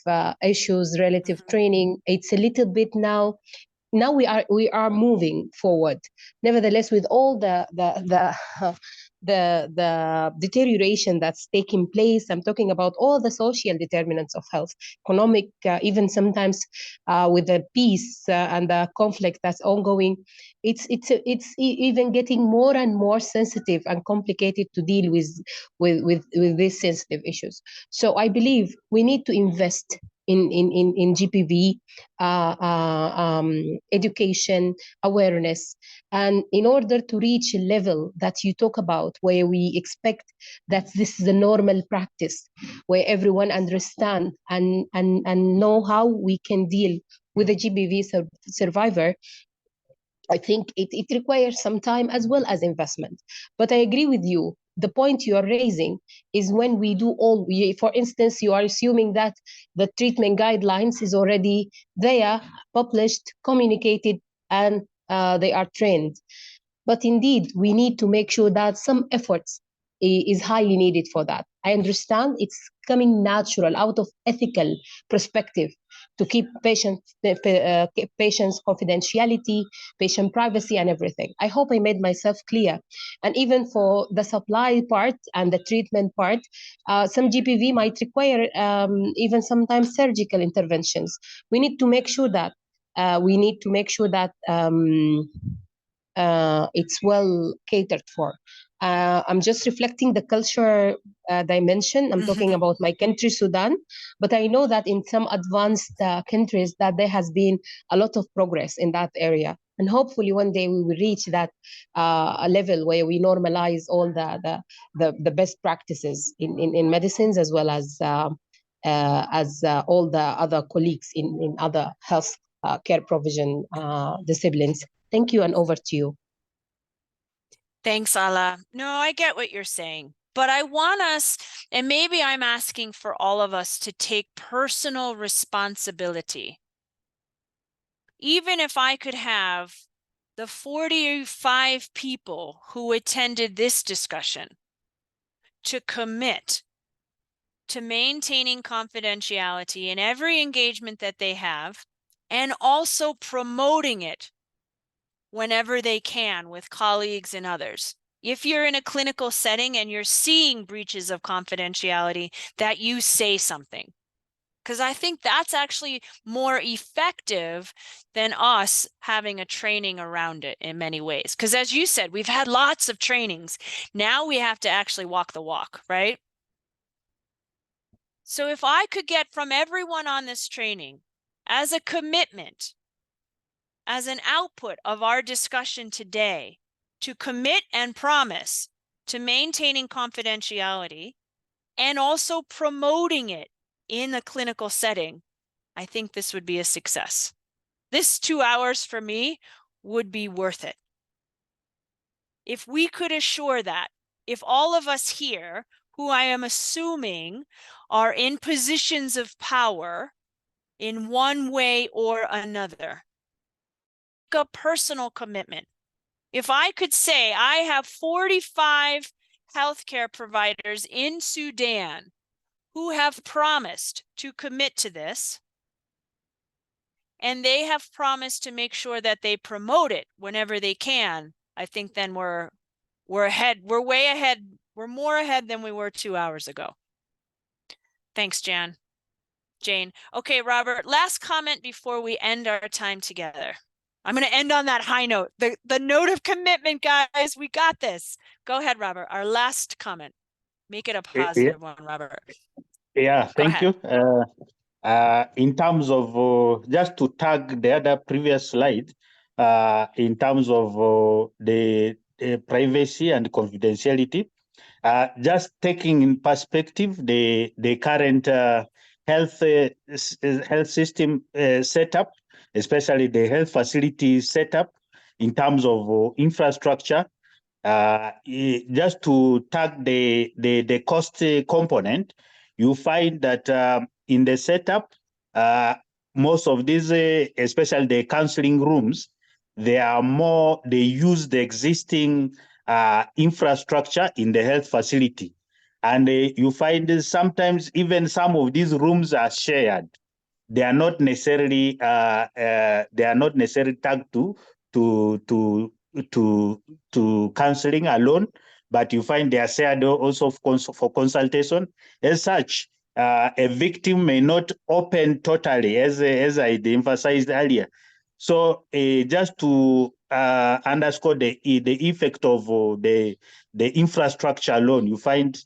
issues, relative training, it's a little bit now we are moving forward. Nevertheless, with all the the deterioration that's taking place. I'm talking about all the social determinants of health, economic, even sometimes with the peace and the conflict that's ongoing. It's even getting more and more sensitive and complicated to deal with these sensitive issues. So I believe we need to invest in GBV education, awareness, and in order to reach a level that you talk about, where we expect that this is a normal practice, where everyone understand and know how we can deal with a GBV survivor, I think it requires some time as well as investment. But I agree with you. The point you are raising is when we do all, for instance, you are assuming that the treatment guidelines is already there, published, communicated, and they are trained. But indeed, we need to make sure that some efforts is highly needed for that. I understand it's coming natural out of ethical perspective to keep patients confidentiality, patient privacy, and everything. I hope I made myself clear. And even for the supply part and the treatment part, some GBV might require even sometimes surgical interventions. We need to make sure that it's well catered for. I'm just reflecting the culture dimension. I'm talking about my country, Sudan, but I know that in some advanced countries that there has been a lot of progress in that area. And hopefully one day we will reach that a level where we normalize all the best practices in medicines, as well as all the other colleagues in other health care provision disciplines. Thank you, and over to you. Thanks, Ala. No, I get what you're saying, but I want us, and maybe I'm asking for all of us, to take personal responsibility. Even if I could have the 45 people who attended this discussion to commit to maintaining confidentiality in every engagement that they have, and also promoting it whenever they can with colleagues and others. If you're in a clinical setting and you're seeing breaches of confidentiality, that you say something. Because I think that's actually more effective than us having a training around it in many ways. Because as you said, we've had lots of trainings. Now we have to actually walk the walk, right? So if I could get from everyone on this training as a commitment, as an output of our discussion today, to commit and promise to maintaining confidentiality and also promoting it in the clinical setting, I think this would be a success. This 2 hours for me would be worth it. If we could assure that, if all of us here, who I am assuming are in positions of power in one way or another, a personal commitment. If I could say I have 45 healthcare providers in Sudan who have promised to commit to this, and they have promised to make sure that they promote it whenever they can, I think then we're ahead. We're way ahead. We're more ahead than we were 2 hours ago. Thanks, Jane. Okay, Robert, last comment before we end our time together. I'm going to end on that high note. The note of commitment, guys. We got this. Go ahead, Robert. Our last comment. Make it a positive one, Robert. Yeah, thank you. In terms of, just to tag the other previous slide, in terms of the privacy and confidentiality, just taking in perspective the current health system setup, especially the health facility setup in terms of infrastructure, just to tag the cost component, you find that in the setup, most of these, especially the counseling rooms, they use the existing infrastructure in the health facility. And you find sometimes even some of these rooms are shared. They are not necessarily tagged to counseling alone, but you find they are shared also for consultation. As such, a victim may not open totally, as I emphasized earlier. So just to underscore the effect of the infrastructure alone, you find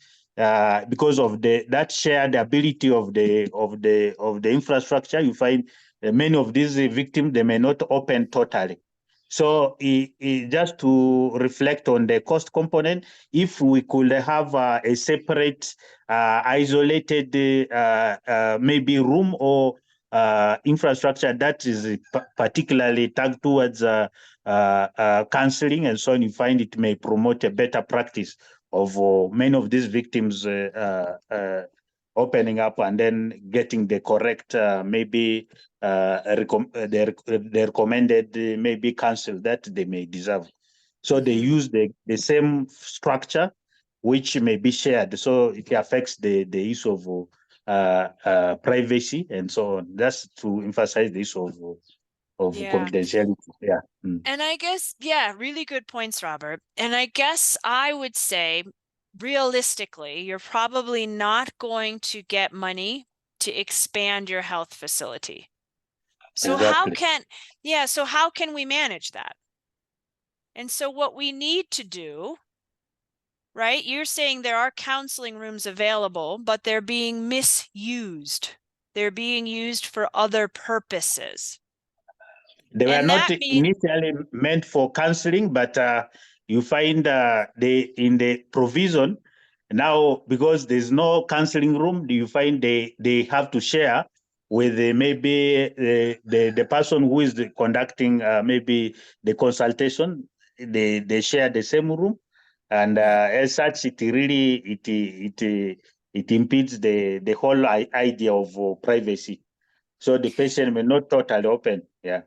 because of that shared ability of the infrastructure, you find many of these victims, they may not open totally. So just to reflect on the cost component, if we could have a separate, isolated, maybe room or infrastructure that is particularly tagged towards counseling and so on, you find it may promote a better practice of many of these victims opening up and then getting the correct, maybe the recommended maybe counsel that they may deserve. So they use the same structure, which may be shared. So it affects the issue of privacy and so on. That's to emphasize the issue of confidentiality. Yeah. And I guess, yeah, really good points, Robert. And I guess I would say, realistically, you're probably not going to get money to expand your health facility. So Exactly. how can we manage that? And so what we need to do, right? You're saying there are counseling rooms available, but they're being misused. They're being used for other purposes. They were And not that means initially meant for counseling, but you find in the provision now, because there's no counseling room, you find they have to share with maybe the person who is conducting maybe the consultation. They share the same room, and as such, it really it impedes the whole idea of privacy. So the patient may not totally open. Yeah.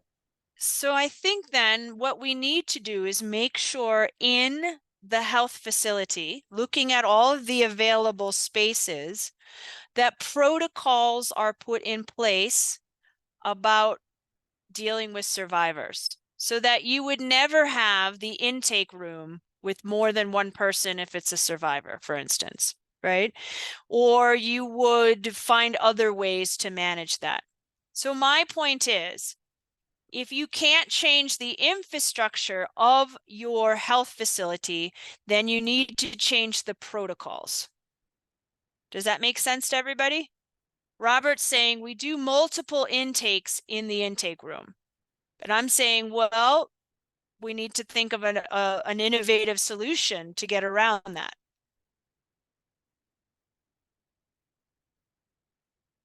So I think then what we need to do is make sure in the health facility, looking at all of the available spaces, that protocols are put in place about dealing with survivors, so that you would never have the intake room with more than one person if it's a survivor, for instance, right? Or you would find other ways to manage that. So my point is, if you can't change the infrastructure of your health facility, then you need to change the protocols. Does that make sense to everybody? Robert's saying we do multiple intakes in the intake room. But I'm saying, well, we need to think of an innovative solution to get around that.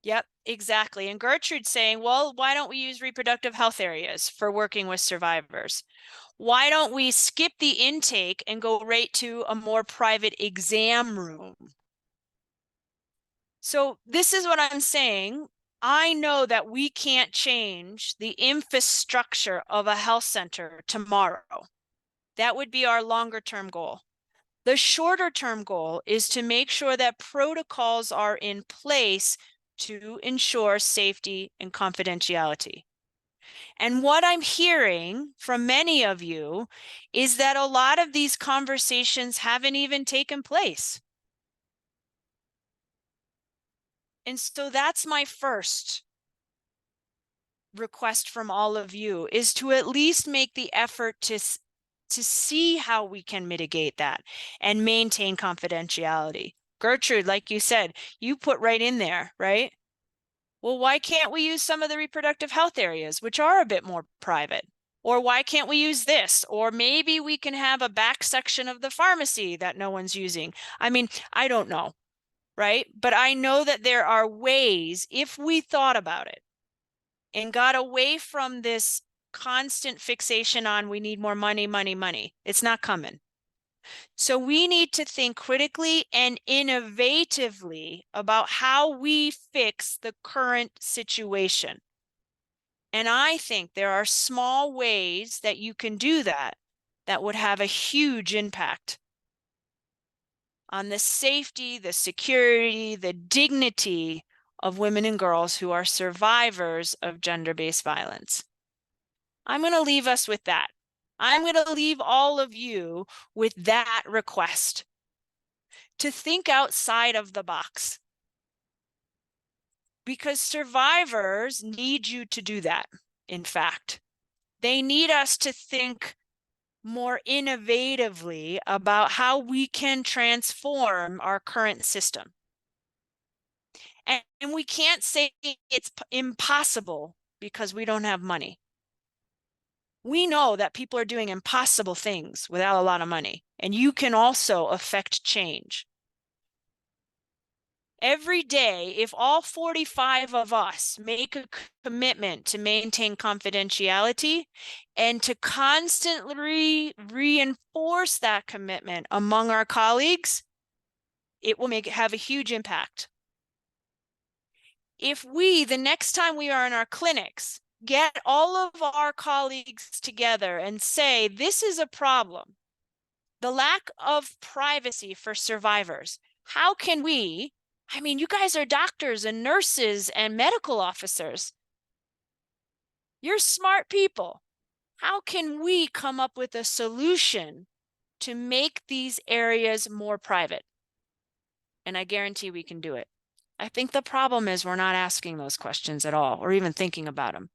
Yep, exactly. And Gertrude's saying, well, why don't we use reproductive health areas for working with survivors? Why don't we skip the intake and go right to a more private exam room? So this is what I'm saying. I know that we can't change the infrastructure of a health center tomorrow. That would be our longer term goal. The shorter term goal is to make sure that protocols are in place to ensure safety and confidentiality. And what I'm hearing from many of you is that a lot of these conversations haven't even taken place. And so that's my first request from all of you, is to at least make the effort to see how we can mitigate that and maintain confidentiality. Gertrude, like you said, you put right in there, right? Well, why can't we use some of the reproductive health areas, which are a bit more private? Or why can't we use this? Or maybe we can have a back section of the pharmacy that no one's using. I mean, I don't know, right? But I know that there are ways, if we thought about it and got away from this constant fixation on we need more money, money, money. It's not coming. So we need to think critically and innovatively about how we fix the current situation. And I think there are small ways that you can do that that would have a huge impact on the safety, the security, the dignity of women and girls who are survivors of gender-based violence. I'm going to leave us with that. I'm going to leave all of you with that request to think outside of the box, because survivors need you to do that. In fact, they need us to think more innovatively about how we can transform our current system. And we can't say it's impossible because we don't have money. We know that people are doing impossible things without a lot of money, and you can also affect change. Every day, if all 45 of us make a commitment to maintain confidentiality and to constantly reinforce that commitment among our colleagues, it will have a huge impact. If we, the next time we are in our clinics, get all of our colleagues together and say, this is a problem, the lack of privacy for survivors, how can we, I mean, you guys are doctors and nurses and medical officers. You're smart people. How can we come up with a solution to make these areas more private? And I guarantee we can do it. I think the problem is we're not asking those questions at all, or even thinking about them.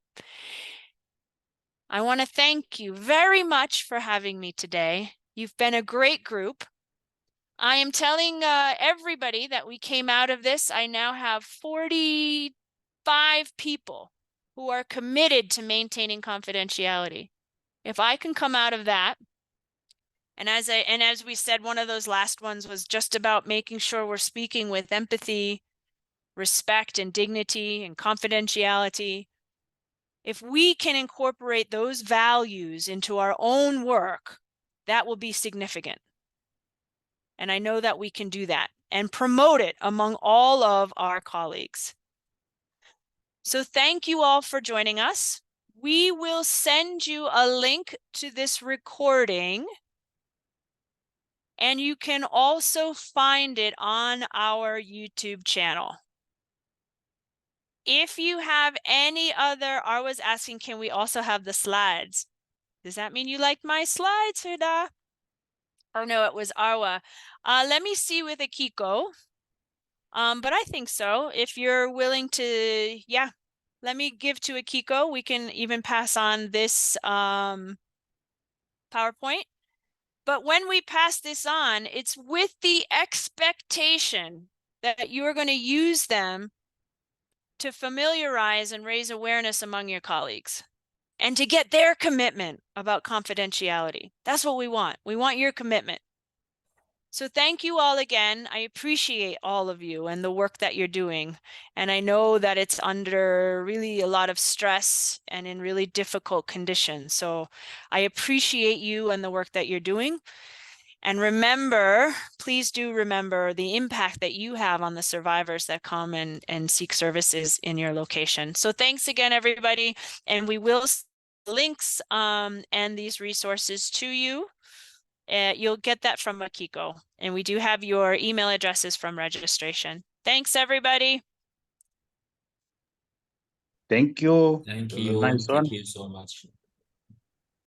I want to thank you very much for having me today. You've been a great group. I am telling everybody that we came out of this. I now have 45 people who are committed to maintaining confidentiality. If I can come out of that, and as we said, one of those last ones was just about making sure we're speaking with empathy, respect, and dignity, and confidentiality. If we can incorporate those values into our own work, that will be significant. And I know that we can do that and promote it among all of our colleagues. So thank you all for joining us. We will send you a link to this recording, and you can also find it on our YouTube channel. If you have any other, Arwa was asking, can we also have the slides? Does that mean you like my slides, Huda? Or no, it was Arwa. Let me see with Akiko. But I think so. If you're willing to, yeah, let me give to Akiko. We can even pass on this PowerPoint. But when we pass this on, it's with the expectation that you are going to use them to familiarize and raise awareness among your colleagues and to get their commitment about confidentiality. That's what we want. We want your commitment. So thank you all again. I appreciate all of you and the work that you're doing. And I know that it's under really a lot of stress and in really difficult conditions. So I appreciate you and the work that you're doing. And remember, please do remember the impact that you have on the survivors that come and seek services in your location. So thanks again, everybody. And we will send links and these resources to you. You'll get that from Akiko. And we do have your email addresses from registration. Thanks, everybody. Thank you. Thank It was a you. nice one. Thank you so much.